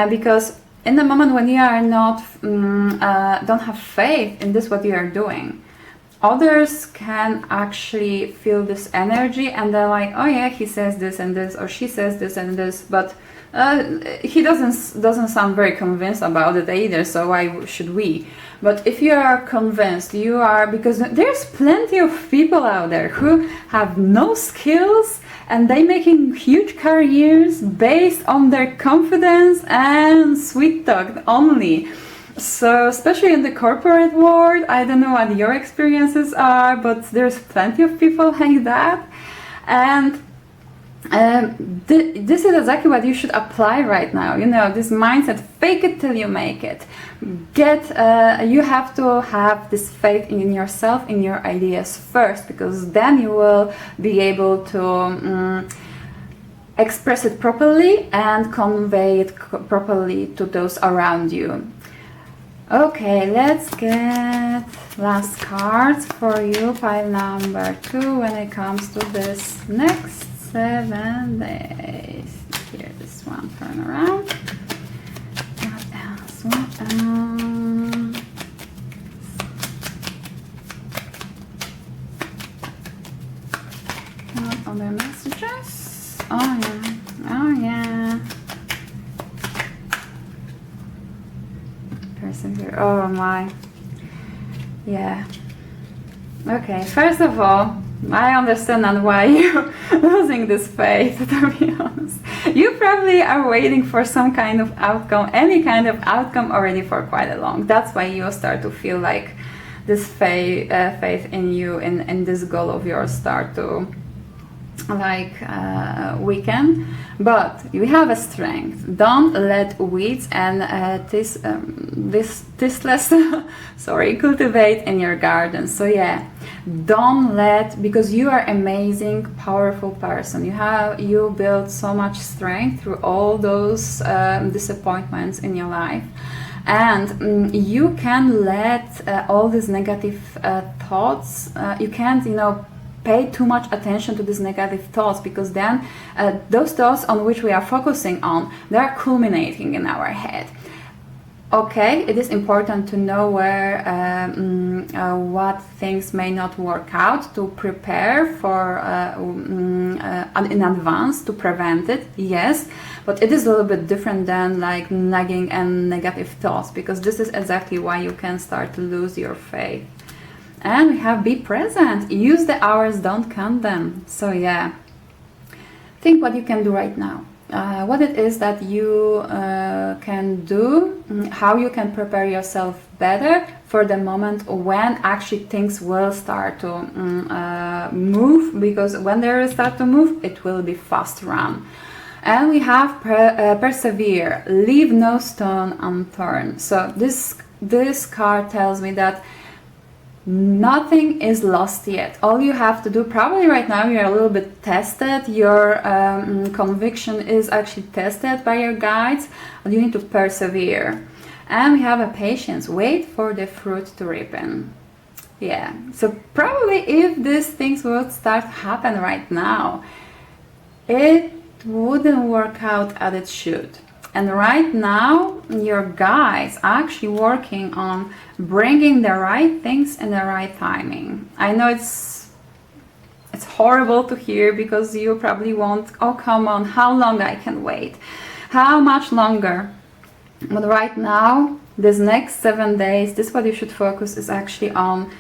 Speaker 1: Because in the moment when you are not, don't have faith in this what you are doing, others can actually feel this energy and they're like, oh yeah, he says this and this, or she says this and this, but he doesn't sound very convinced about it either, so why should we? But if you are convinced, you are, because there's plenty of people out there who have no skills and they making huge careers based on their confidence and sweet talk only. So especially in the corporate world, I don't know what your experiences are, but there's plenty of people like that. And This is exactly what you should apply right now. You know, this mindset, fake it till you make it. You have to have this faith in yourself, in your ideas first, because then you will be able to express it properly and convey it properly to those around you. Okay, let's get last cards for you, pile number 2, when it comes to this next 7 days. Here, this one, turn around. What else? What else? What other messages? Oh yeah, oh yeah. Persevere. Oh my. Yeah. Okay, first of all, I understand on why you're losing this faith, to be honest. You probably are waiting for some kind of outcome, any kind of outcome already for quite a long. That's why you start to feel like this faith in you, in this goal of yours start to weaken. But you have a strength. Don't let weeds and thistless cultivate in your garden. So yeah, don't let, because you are amazing, powerful person. You build so much strength through all those disappointments in your life, and you can let all these negative thoughts. You can't, pay too much attention to these negative thoughts, because then those thoughts on which we are focusing on, they are culminating in our head. Okay, it is important to know where what things may not work out, to prepare for in advance to prevent it, yes, but it is a little bit different than like nagging and negative thoughts, because this is exactly why you can start to lose your faith. And we have be present, use the hours, don't count them. So yeah, think what you can do right now, what it is that you can do, how you can prepare yourself better for the moment when actually things will start to move, because when they start to move, it will be fast run. And we have persevere, leave no stone unturned. So this card tells me that nothing is lost yet. All you have to do, probably right now you're a little bit tested, your conviction is actually tested by your guides, but you need to persevere. And we have a patience, wait for the fruit to ripen. Yeah, so probably if these things would start to happen right now, it wouldn't work out as it should. And right now, your guides are actually working on bringing the right things in the right timing. I know it's horrible to hear, because you probably won't, oh come on, how long I can wait? How much longer? But right now, this next 7 days, this what you should focus is actually on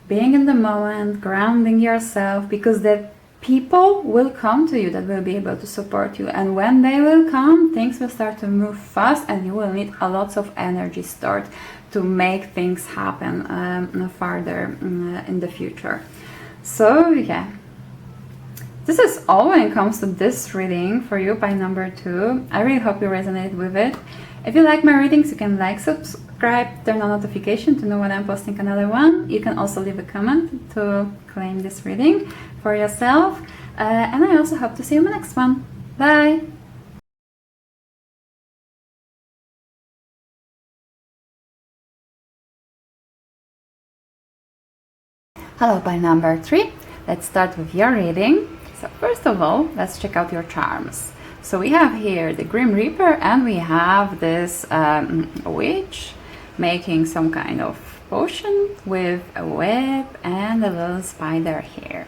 Speaker 1: being in the moment, grounding yourself, because the people will come to you that will be able to support you, and when they will come, things will start to move fast, and you will need a lot of energy stored to make things happen farther in the future. So yeah, this is all when it comes to this reading for you by number 2. I really hope you resonate with it. If you like my readings, you can like, subscribe, turn on notification to know when I'm posting another one. You can also leave a comment to claim this reading for yourself. And I also hope to see you in the next one. Bye! Hello, by number 3. Let's start with your reading. So first of all, let's check out your charms. So we have here the Grim Reaper, and we have this witch making some kind of potion with a web and a little spider here.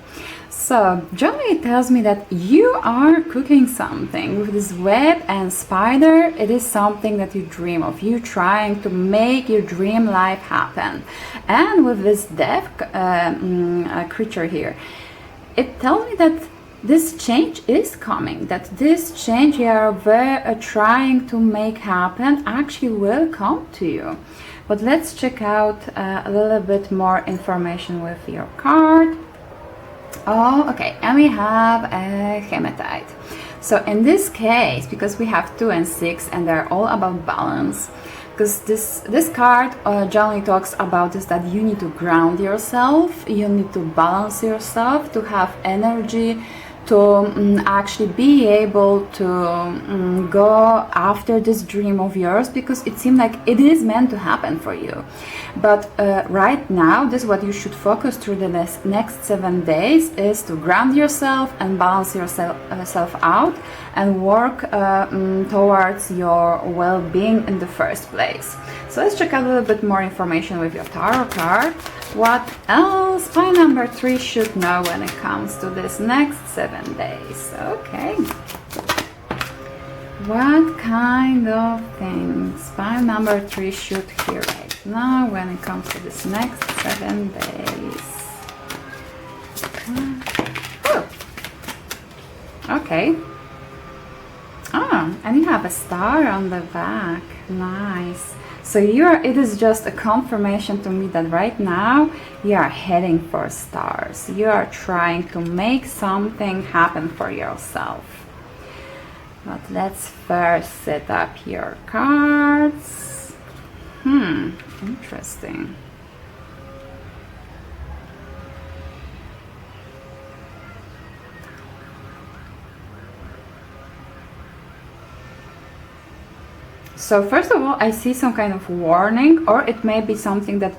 Speaker 1: So generally it tells me that you are cooking something with this web and spider. It is something that you dream of. You're trying to make your dream life happen. And with this deaf creature here, it tells me that this change is coming, that this change you are trying to make happen actually will come to you. But let's check out a little bit more information with your card. Oh, okay, and we have a hematite. So in this case, because we have 2 and 6 and they're all about balance, because this card generally talks about is that you need to ground yourself, you need to balance yourself to have energy to actually be able to go after this dream of yours, because it seems like it is meant to happen for you. But right now, this is what you should focus through the next 7 days, is to ground yourself and balance yourself out and work towards your well-being in the first place. So let's check out a little bit more information with your tarot card. What else spy number 3 should know when it comes to this next 7 days? Okay. What kind of things spy number 3 should hear right now when it comes to this next 7 days? Oh. Okay. Oh, and you have a star on the back. Nice. So it is just a confirmation to me that right now you are heading for stars. You are trying to make something happen for yourself. But let's first set up your cards. Interesting. So first of all, I see some kind of warning, or it may be something that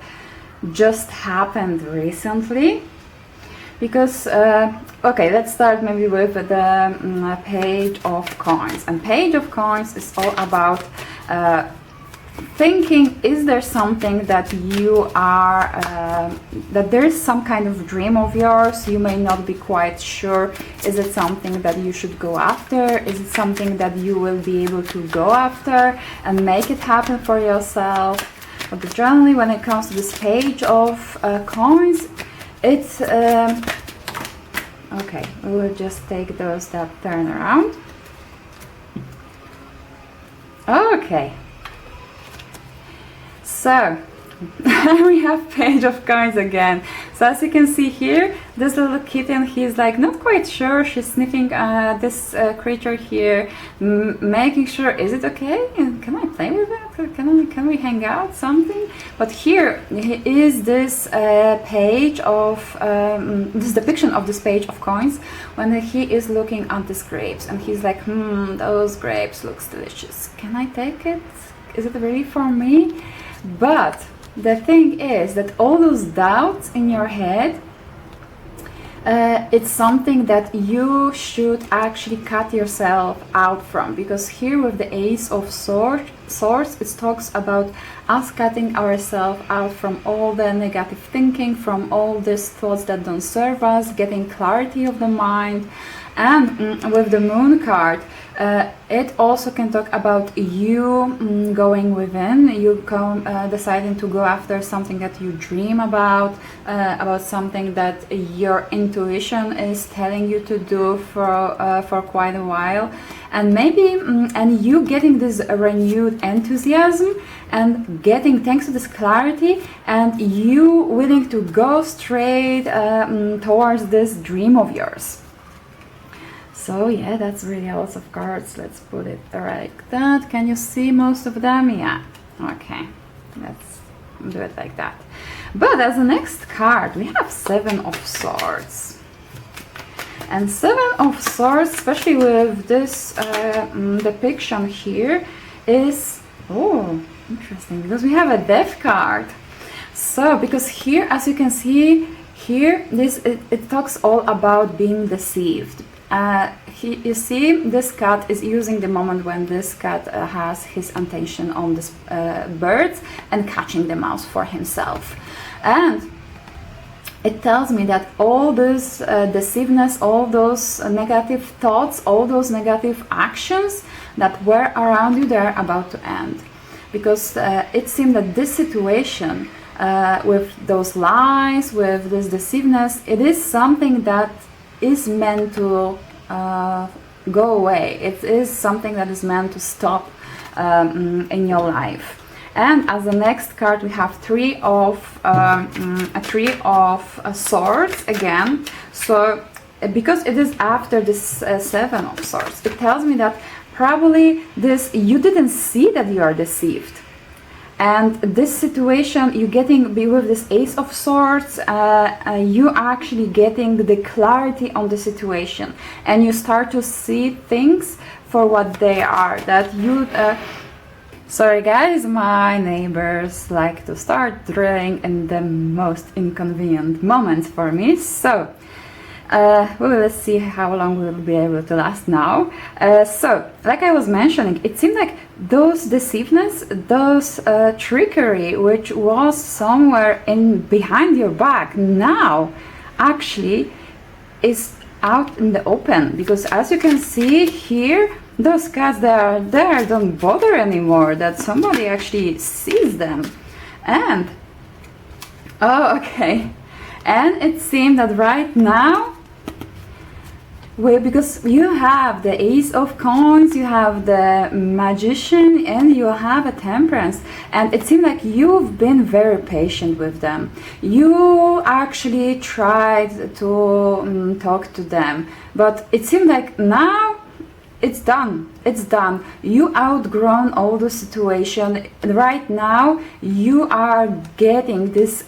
Speaker 1: just happened recently. Because, okay, let's start maybe with the Page of Coins. And Page of Coins is all about thinking, is there something that you are, that there is some kind of dream of yours, you may not be quite sure, is it something that you should go after, is it something that you will be able to go after and make it happen for yourself? But generally when it comes to this Page of Coins, it's, okay, we will just take those that turn around. Okay. So, we have Page of Coins again. So as you can see here, this little kitten, he's like not quite sure. She's sniffing this creature here, making sure, is it okay? And can I play with it? Can we hang out, something? But here is this page of, this depiction of this Page of Coins when he is looking at these grapes. And he's like, those grapes looks delicious. Can I take it? Is it really for me? But the thing is that all those doubts in your head, it's something that you should actually cut yourself out from, because here with the Ace of Swords, it talks about us cutting ourselves out from all the negative thinking, from all these thoughts that don't serve us, getting clarity of the mind. And with the Moon card, it also can talk about you going within, you deciding to go after something that you dream about something that your intuition is telling you to do for quite a while, and maybe and you getting this renewed enthusiasm and getting, thanks to this clarity, and you willing to go straight towards this dream of yours. So yeah, that's really a lot of cards. Let's put it like that. Can you see most of them? Yeah. Okay. Let's do it like that. But as the next card, we have 7 of Swords. And 7 of Swords, especially with this depiction here, is, oh, interesting, because we have a Death card. So, because here, as you can see, here, it talks all about being deceived. You see, this cat is using the moment when this cat has his attention on this birds and catching the mouse for himself. And it tells me that all this deceiveness, all those negative thoughts, all those negative actions that were around you, they're about to end. Because it seemed that this situation with those lies, with this deceiveness, it is something that is meant to go away. It is something that is meant to stop in your life. And as the next card, we have Three of Swords again. So because it is after this Seven of Swords, it tells me that probably you didn't see that you are deceived. And this situation, you getting with this Ace of Swords, you actually getting the clarity on the situation, and you start to see things for what they are. That you, sorry guys, my neighbors like to start drilling in the most inconvenient moments for me. So well, let's see how long we'll be able to last now. So, like I was mentioning, it seemed like those deceiveness, those trickery, which was somewhere in behind your back, now actually is out in the open. Because as you can see here, those cats that are there don't bother anymore, that somebody actually sees them. And, oh, okay. And it seemed that right now, because you have the Ace of Coins, you have the Magician, and you have a Temperance, and it seems like you've been very patient with them. You actually tried to talk to them, but it seems like now it's done. It's done. You outgrown all the situation. Right now you are getting this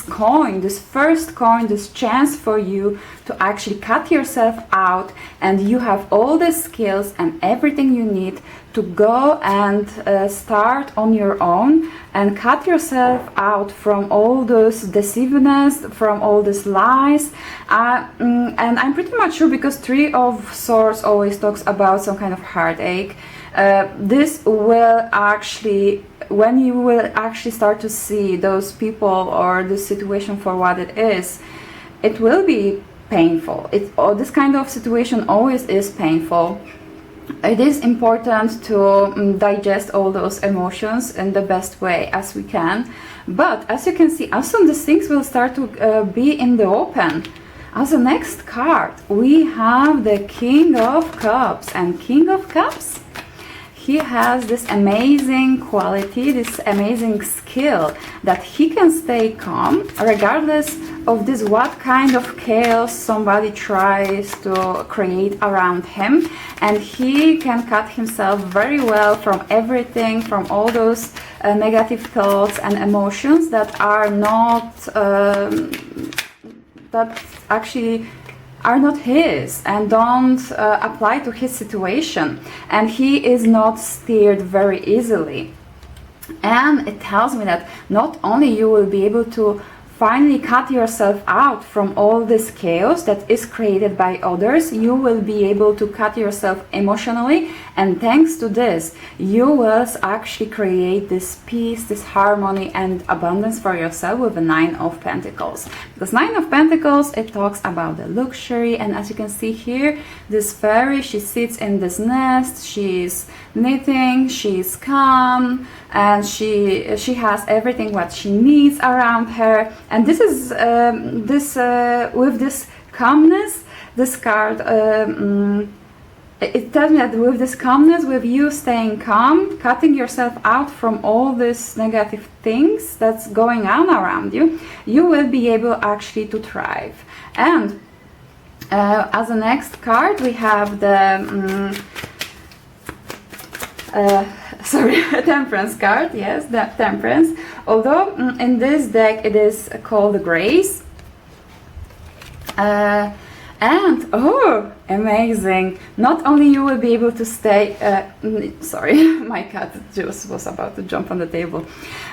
Speaker 1: coin, this first coin, this chance for you to actually cut yourself out, and you have all the skills and everything you need to go and start on your own and cut yourself out from all this deceiveness, from all these lies. And I'm pretty much sure, because Three of Swords always talks about some kind of heartache. This will actually, when you will actually start to see those people or the situation for what it is, it will be painful. This kind of situation always is painful. It is important to digest all those emotions in the best way as we can. But as you can see, as soon as things will start to be in the open, as the next card, we have the King of Cups. And King of Cups, he has this amazing quality, this amazing skill, that he can stay calm regardless of this what kind of chaos somebody tries to create around him, and he can cut himself very well from everything, from all those negative thoughts and emotions that are not that actually are not his and don't apply to his situation, and he is not steered very easily. And it tells me that not only you will be able to finally cut yourself out from all this chaos that is created by others, you will be able to cut yourself emotionally, and thanks to this you will actually create this peace, this harmony and abundance for yourself with the Nine of Pentacles. Because Nine of Pentacles, it talks about the luxury, and as you can see here, this fairy, she sits in this nest, she's knitting, she's calm, and she has everything what she needs around her. And this is with this calmness, this card, it tells me that with this calmness, with you staying calm, cutting yourself out from all these negative things that's going on around you, you will be able actually to thrive. And as a next card, we have the Temperance card. Yes, the Temperance. Although in this deck it is called the Grace. And oh, amazing! Not only you will be able to stay. Sorry, my cat just was about to jump on the table.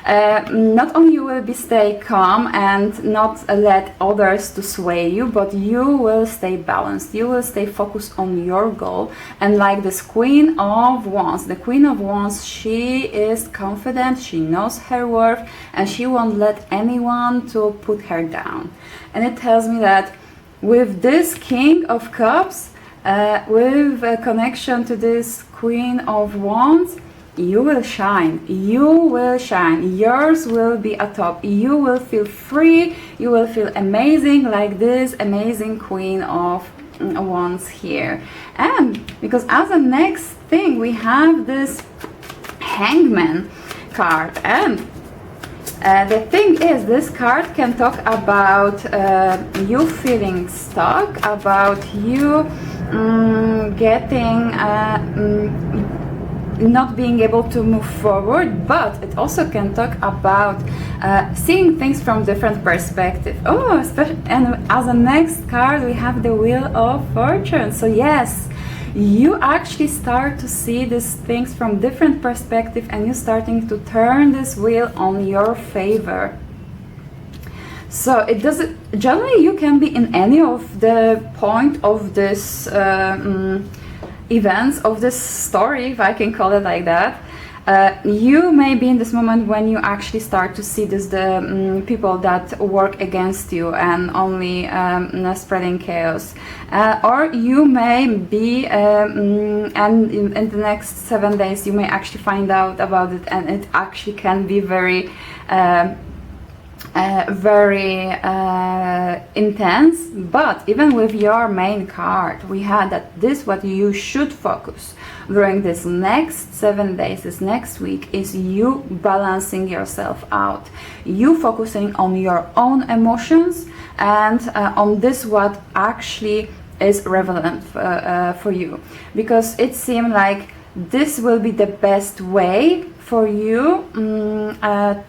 Speaker 1: Not only you will be stay calm and not let others to sway you, but you will stay balanced. You will stay focused on your goal. And like this Queen of Wands, the Queen of Wands, she is confident. She knows her worth, and she won't let anyone to put her down. And it tells me that with this King of Cups, with a connection to this Queen of Wands, you will shine. You will shine. Yours will be atop. You will feel free. You will feel amazing, like this amazing Queen of Wands here. And because as a next thing, we have this Hangman card. And the thing is, this card can talk about you feeling stuck, about you getting not being able to move forward, but it also can talk about seeing things from different perspective. Oh, especially, and as a next card we have the Wheel of Fortune. So yes, you actually start to see these things from different perspective, and you're starting to turn this wheel on your favor. So it doesn't, generally you can be in any of the point of this events of this story, if I can call it like that. You may be in this moment when you actually start to see this, the people that work against you and only spreading chaos, or you may be and in the next 7 days you may actually find out about it, and it actually can be very intense. But even with your main card, we had that this what you should focus during this next 7 days, this next week, is you balancing yourself out, you focusing on your own emotions and on this what actually is relevant for you, because it seemed like this will be the best way for you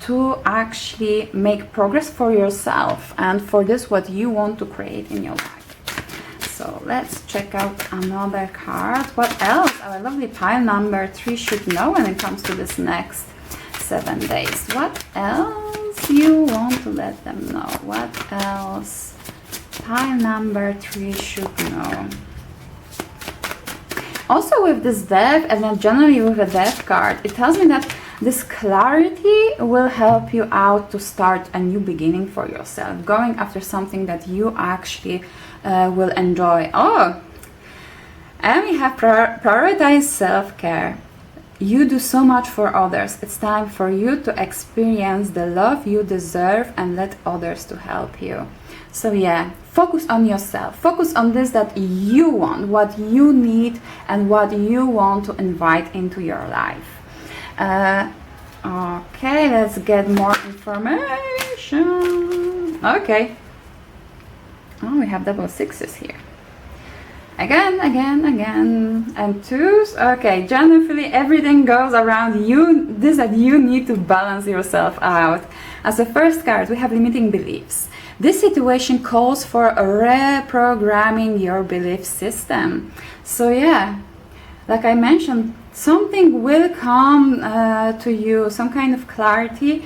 Speaker 1: to actually make progress for yourself and for this what you want to create in your life. So let's check out another card. What else our lovely pile number 3 should know when it comes to this next 7 days? What else you want to let them know? What else pile number 3 should know? Also with this death, and then generally with a death card, it tells me that this clarity will help you out to start a new beginning for yourself, going after something that you actually will enjoy. Oh, and we have prioritize self-care. You do so much for others. It's time for you to experience the love you deserve and let others to help you. So yeah, focus on yourself. Focus on this that you want, what you need, and what you want to invite into your life. Okay, let's get more information. Okay. Oh, we have double sixes here. Again, and twos. Okay, generally everything goes around you. This that you need to balance yourself out. As the first card, we have limiting beliefs. This situation calls for reprogramming your belief system. So yeah, like I mentioned, something will come to you, some kind of clarity.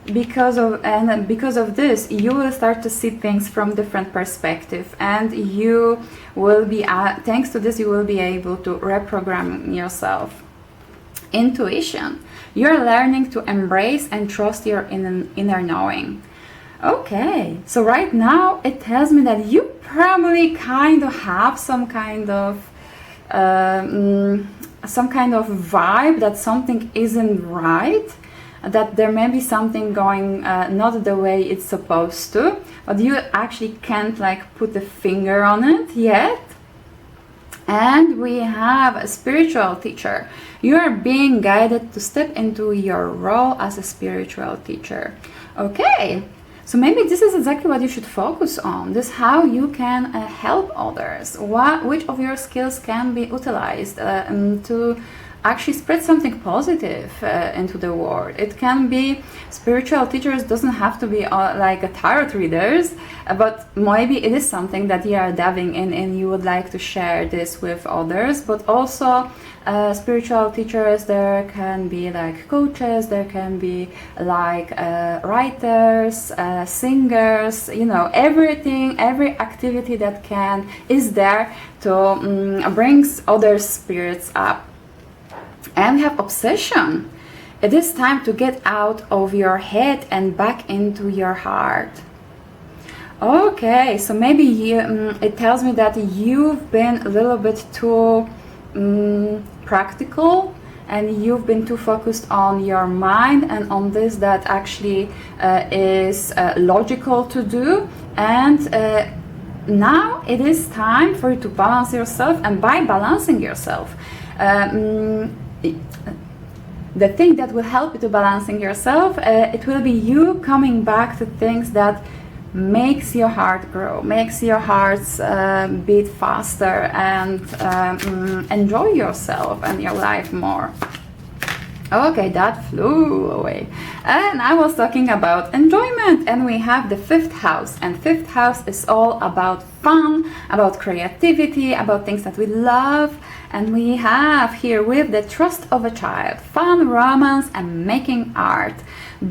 Speaker 1: Because of this, you will start to see things from different perspective, and you will be thanks to this you will be able to reprogram yourself. Intuition. You're learning to embrace and trust your inner knowing. Okay, so right now it tells me that you probably kind of have some kind of vibe that something isn't right, that there may be something going not the way it's supposed to, but you actually can't like put a finger on it yet. And we have a spiritual teacher. You are being guided to step into your role as a spiritual teacher. Okay, so maybe this is exactly what you should focus on. This how you can help others. Which of your skills can be utilized to actually spread something positive into the world. It can be spiritual teachers, doesn't have to be like a tarot readers, but maybe it is something that you are dabbing in and you would like to share this with others. But also spiritual teachers, there can be like coaches, there can be like writers, singers, you know, everything, every activity that is there to bring other spirits up. And we have obsession. It is time to get out of your head and back into your heart. Okay, so maybe it tells me that you've been a little bit too practical, and you've been too focused on your mind and on this that actually is logical to do. And now it is time for you to balance yourself, and by balancing yourself, the thing that will help you to balancing yourself, it will be you coming back to things that makes your heart grow, makes your hearts beat faster, and enjoy yourself and your life more. Okay, that flew away. And I was talking about enjoyment, and we have the 5th house, and 5th house is all about fun, about creativity, about things that we love. And we have here with the trust of a child, fun, romance, and making art.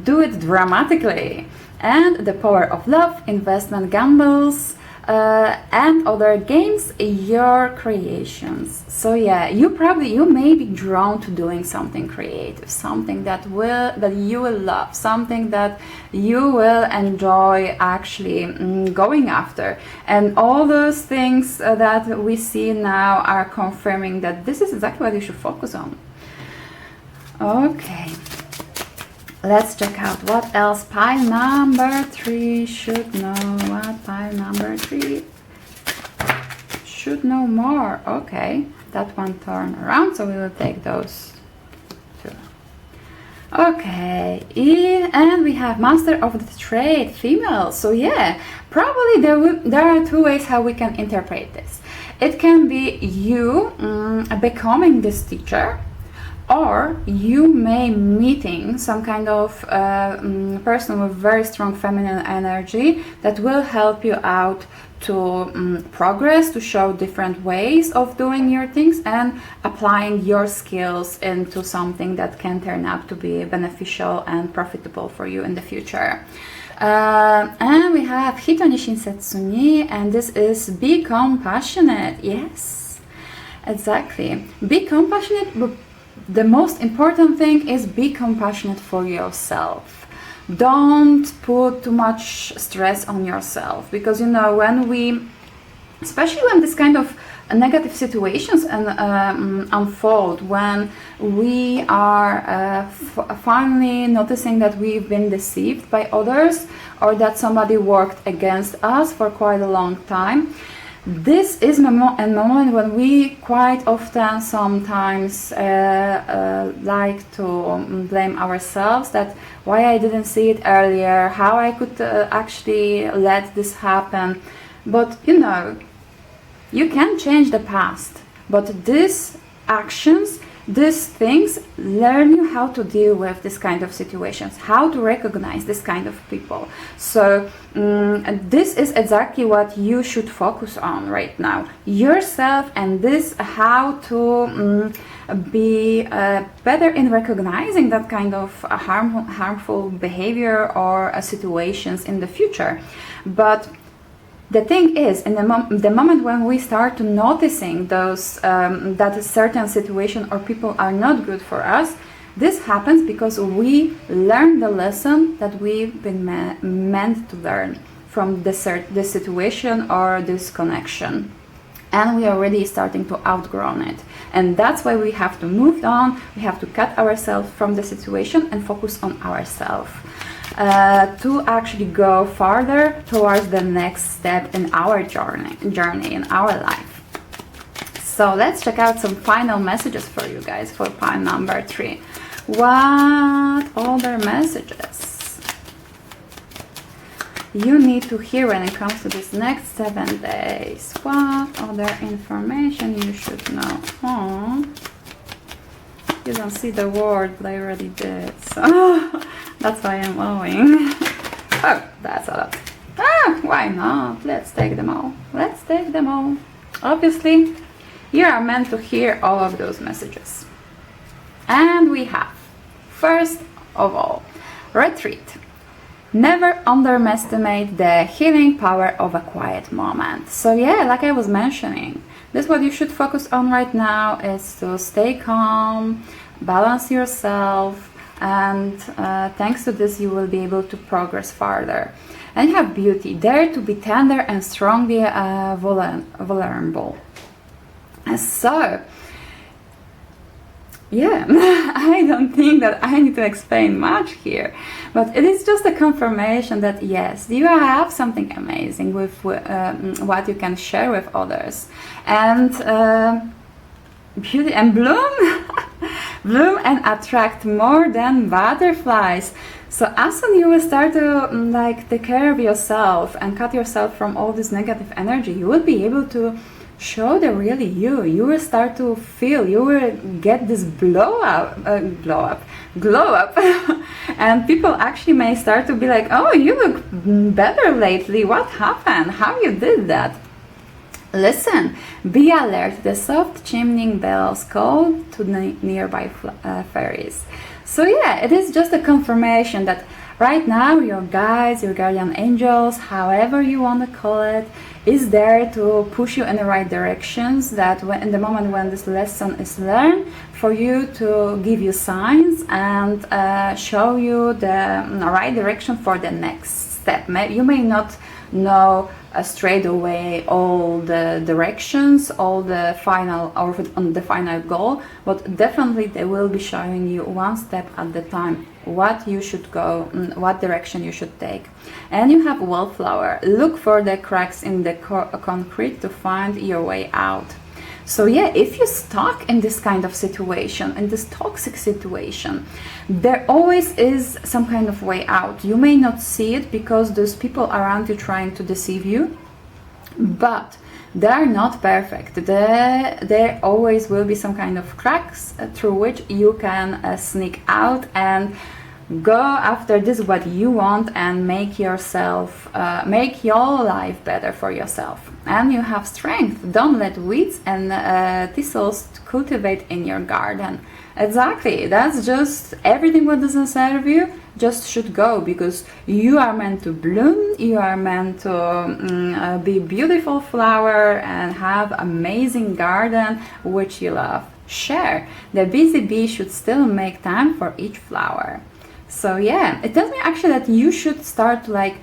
Speaker 1: Do it dramatically. And the power of love, investment, gambles, and other games, your creations. So yeah, you may be drawn to doing something creative, something that you will love, something that you will enjoy actually going after. And all those things that we see now are confirming that this is exactly what you should focus on. Okay. Let's check out what else pile number 3 should know. What pile number 3 should know more. Okay, that one turn around, so we will take those 2. Okay, and we have master of the trade, female. So yeah, probably there are 2 ways how we can interpret this. It can be you becoming this teacher, or you may meeting some kind of person with very strong feminine energy that will help you out to progress, to show different ways of doing your things and applying your skills into something that can turn out to be beneficial and profitable for you in the future. And we have Hito Nishin Setsuni, and this is be compassionate. Yes, exactly. Be compassionate. The most important thing is be compassionate for yourself. Don't put too much stress on yourself, because especially when this kind of negative situations unfold, when we are finally noticing that we've been deceived by others, or that somebody worked against us for quite a long time. This is a moment when we quite often sometimes like to blame ourselves, that why I didn't see it earlier, how I could actually let this happen. But you can change the past, but these actions, these things learn you how to deal with this kind of situations, how to recognize this kind of people. So this is exactly what you should focus on right now, yourself, and this how to be better in recognizing that kind of harmful behavior or situations in the future. But the thing is, in the moment when we start to noticing those that a certain situation or people are not good for us, this happens because we learn the lesson that we've been meant to learn from this situation or this connection, and we are already starting to outgrow it. And that's why we have to move on. We have to cut ourselves from the situation and focus on ourselves. To actually go farther towards the next step in our journey in our life. So let's check out some final messages for you guys for pile number 3. What other messages you need to hear when it comes to this next 7 days? What other information you should know? Oh, you don't see the word, but I already did, so that's why I'm owing. Oh, that's a lot. Why not? Let's take them all. Let's take them all. Obviously, you are meant to hear all of those messages. And we have, first of all, retreat. Never underestimate the healing power of a quiet moment. So yeah, like I was mentioning, this is what you should focus on right now, is to stay calm, balance yourself, and thanks to this you will be able to progress farther. And you have beauty, dare to be tender and strongly vulnerable. So yeah, I don't think that I need to explain much here, but it is just a confirmation that yes, you have something amazing with what you can share with others. And beauty and bloom bloom and attract more than butterflies. So as soon you will start to like take care of yourself and cut yourself from all this negative energy, you will be able to show the really you. You will start to feel, you will get this glow up, and people actually may start to be like, oh, you look better lately, what happened, how you did that? Listen, be alert, the soft chiming bells call to the nearby fairies. So yeah, it is just a confirmation that right now your guides, your guardian angels, however you want to call it, is there to push you in the right directions, that when, in the moment when this lesson is learned, for you to give you signs and show you the right direction for the next step. You may not know straight away all the directions, all the final or on the final goal, but definitely they will be showing you one step at the time what you should go, what direction you should take. And you have wallflower. Look for the cracks in the concrete to find your way out. So yeah, if you're stuck in this kind of situation, in this toxic situation, there always is some kind of way out. You may not see it because there's people around you trying to deceive you, but they are not perfect. There always will be some kind of cracks through which you can sneak out and go after this what you want and make yourself, make your life better for yourself. And you have strength. Don't let weeds and thistles cultivate in your garden. Exactly, that's just everything what doesn't serve you just should go, because you are meant to bloom, you are meant to be beautiful flower and have amazing garden which you love. Share. The busy bee should still make time for each flower. So yeah, it tells me actually that you should start to like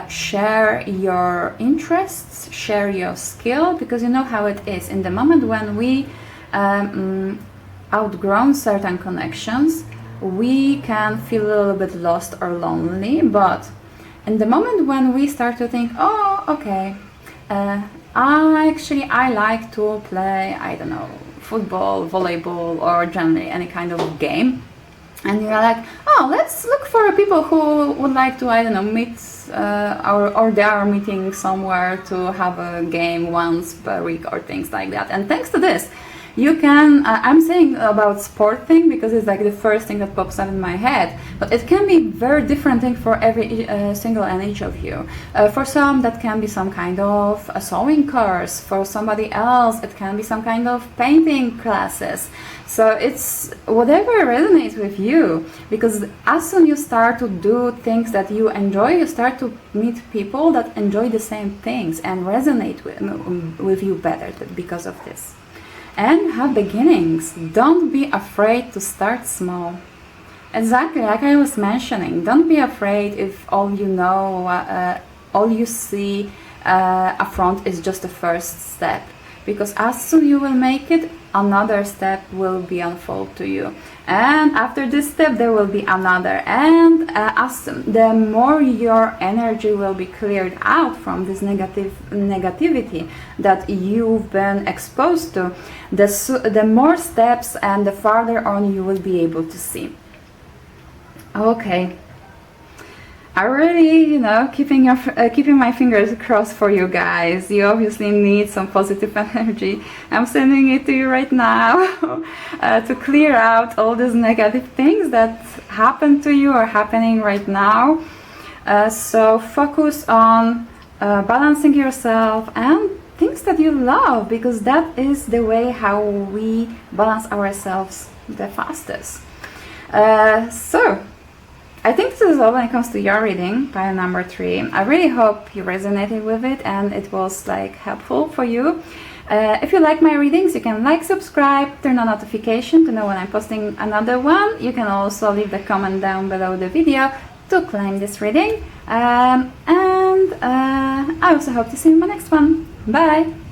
Speaker 1: share your interests, share your skill, because you know how it is. In the moment when we outgrown certain connections, we can feel a little bit lost or lonely, but in the moment when we start to think, oh, okay, I like to play, I don't know, football, volleyball, or generally any kind of game, and you're like, oh, let's look for people who would like to, I don't know, meet or they are meeting somewhere to have a game once per week or things like that. And thanks to this, you can, I'm saying about sport thing because it's like the first thing that pops up in my head, but it can be very different thing for every single and each of you. For some that can be some kind of a sewing course, for somebody else it can be some kind of painting classes. So it's whatever resonates with you, because as soon you start to do things that you enjoy, you start to meet people that enjoy the same things and resonate with you better because of this. And you have beginnings. Don't be afraid to start small. Exactly, like I was mentioning, don't be afraid if all you know, all you see up front is just the first step. Because as soon you will make it, another step will be unfold to you. And after this step, there will be another. And the more your energy will be cleared out from this negativity that you've been exposed to, the more steps and the farther on you will be able to see. Okay. I really, keeping my fingers crossed for you guys. You obviously need some positive energy. I'm sending it to you right now to clear out all these negative things that happen to you or happening right now. So focus on balancing yourself and things that you love, because that is the way how we balance ourselves the fastest. So I think this is all when it comes to your reading, pile number 3. I really hope you resonated with it and it was like helpful for you. If you like my readings, you can like, subscribe, turn on notification to know when I'm posting another one. You can also leave the comment down below the video to claim this reading. I also hope to see you in my next one. Bye!